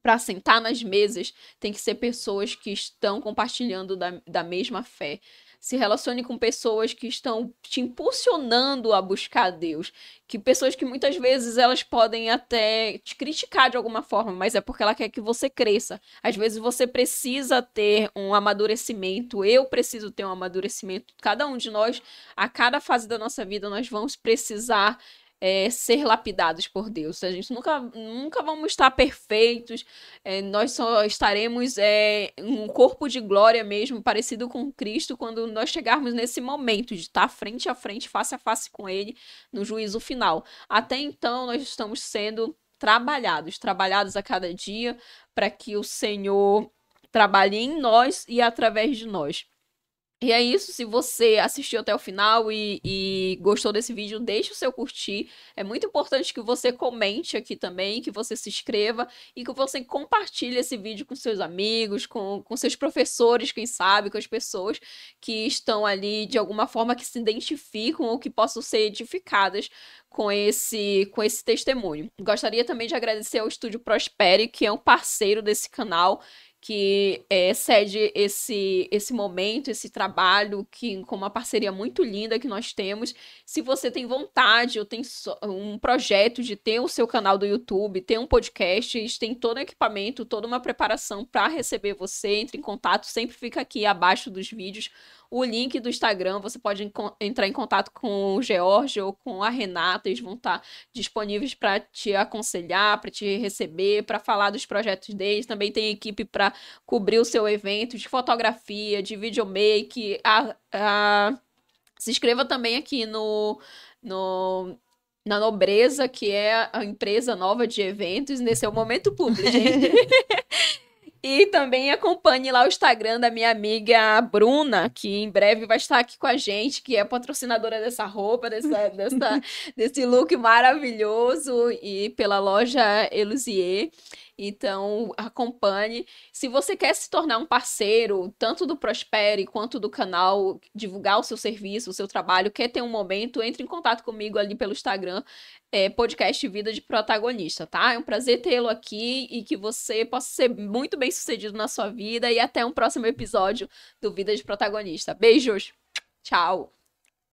para sentar nas mesas tem que ser pessoas que estão compartilhando da mesma fé. Se relacione com pessoas que estão te impulsionando a buscar Deus. Que pessoas que muitas vezes elas podem até te criticar de alguma forma, mas é porque ela quer que você cresça. Às vezes você precisa ter um amadurecimento, eu preciso ter um amadurecimento. Cada um de nós, a cada fase da nossa vida, nós vamos precisar ser lapidados por Deus. A gente nunca vamos estar perfeitos, nós só estaremos em um corpo de glória mesmo, parecido com Cristo, quando nós chegarmos nesse momento de estar frente a frente, face a face com Ele, no juízo final. Até então, nós estamos sendo trabalhados a cada dia, para que o Senhor trabalhe em nós e através de nós. E é isso, se você assistiu até o final e gostou desse vídeo, deixe o seu curtir. É muito importante que você comente aqui também, que você se inscreva e que você compartilhe esse vídeo com seus amigos, com seus professores, quem sabe, com as pessoas que estão ali de alguma forma que se identificam ou que possam ser edificadas com esse testemunho. Gostaria também de agradecer ao Estúdio Prospere, que é um parceiro desse canal, que cede esse momento, esse trabalho, com uma parceria muito linda que nós temos. Se você tem vontade ou tem um projeto de ter o seu canal do YouTube, ter um podcast, eles têm todo o equipamento, toda uma preparação para receber você, entre em contato, sempre fica aqui abaixo dos vídeos o link do Instagram, você pode entrar em contato com o George ou com a Renata, eles vão estar disponíveis para te aconselhar, para te receber, para falar dos projetos deles. Também tem equipe para cobrir o seu evento de fotografia, de videomake. Se inscreva também aqui na Nobreza, que é a empresa nova de eventos. Nesse é o momento público, gente. E também acompanhe lá o Instagram da minha amiga Bruna, que em breve vai estar aqui com a gente, que é patrocinadora dessa roupa, desse look maravilhoso, e pela loja Elusier. Então, acompanhe. Se você quer se tornar um parceiro, tanto do Prospere quanto do canal, divulgar o seu serviço, o seu trabalho, quer ter um momento, entre em contato comigo ali pelo Instagram, podcast Vida de Protagonista, tá? É um prazer tê-lo aqui e que você possa ser muito bem sucedido na sua vida, e até um próximo episódio do Vida de Protagonista. Beijos! Tchau!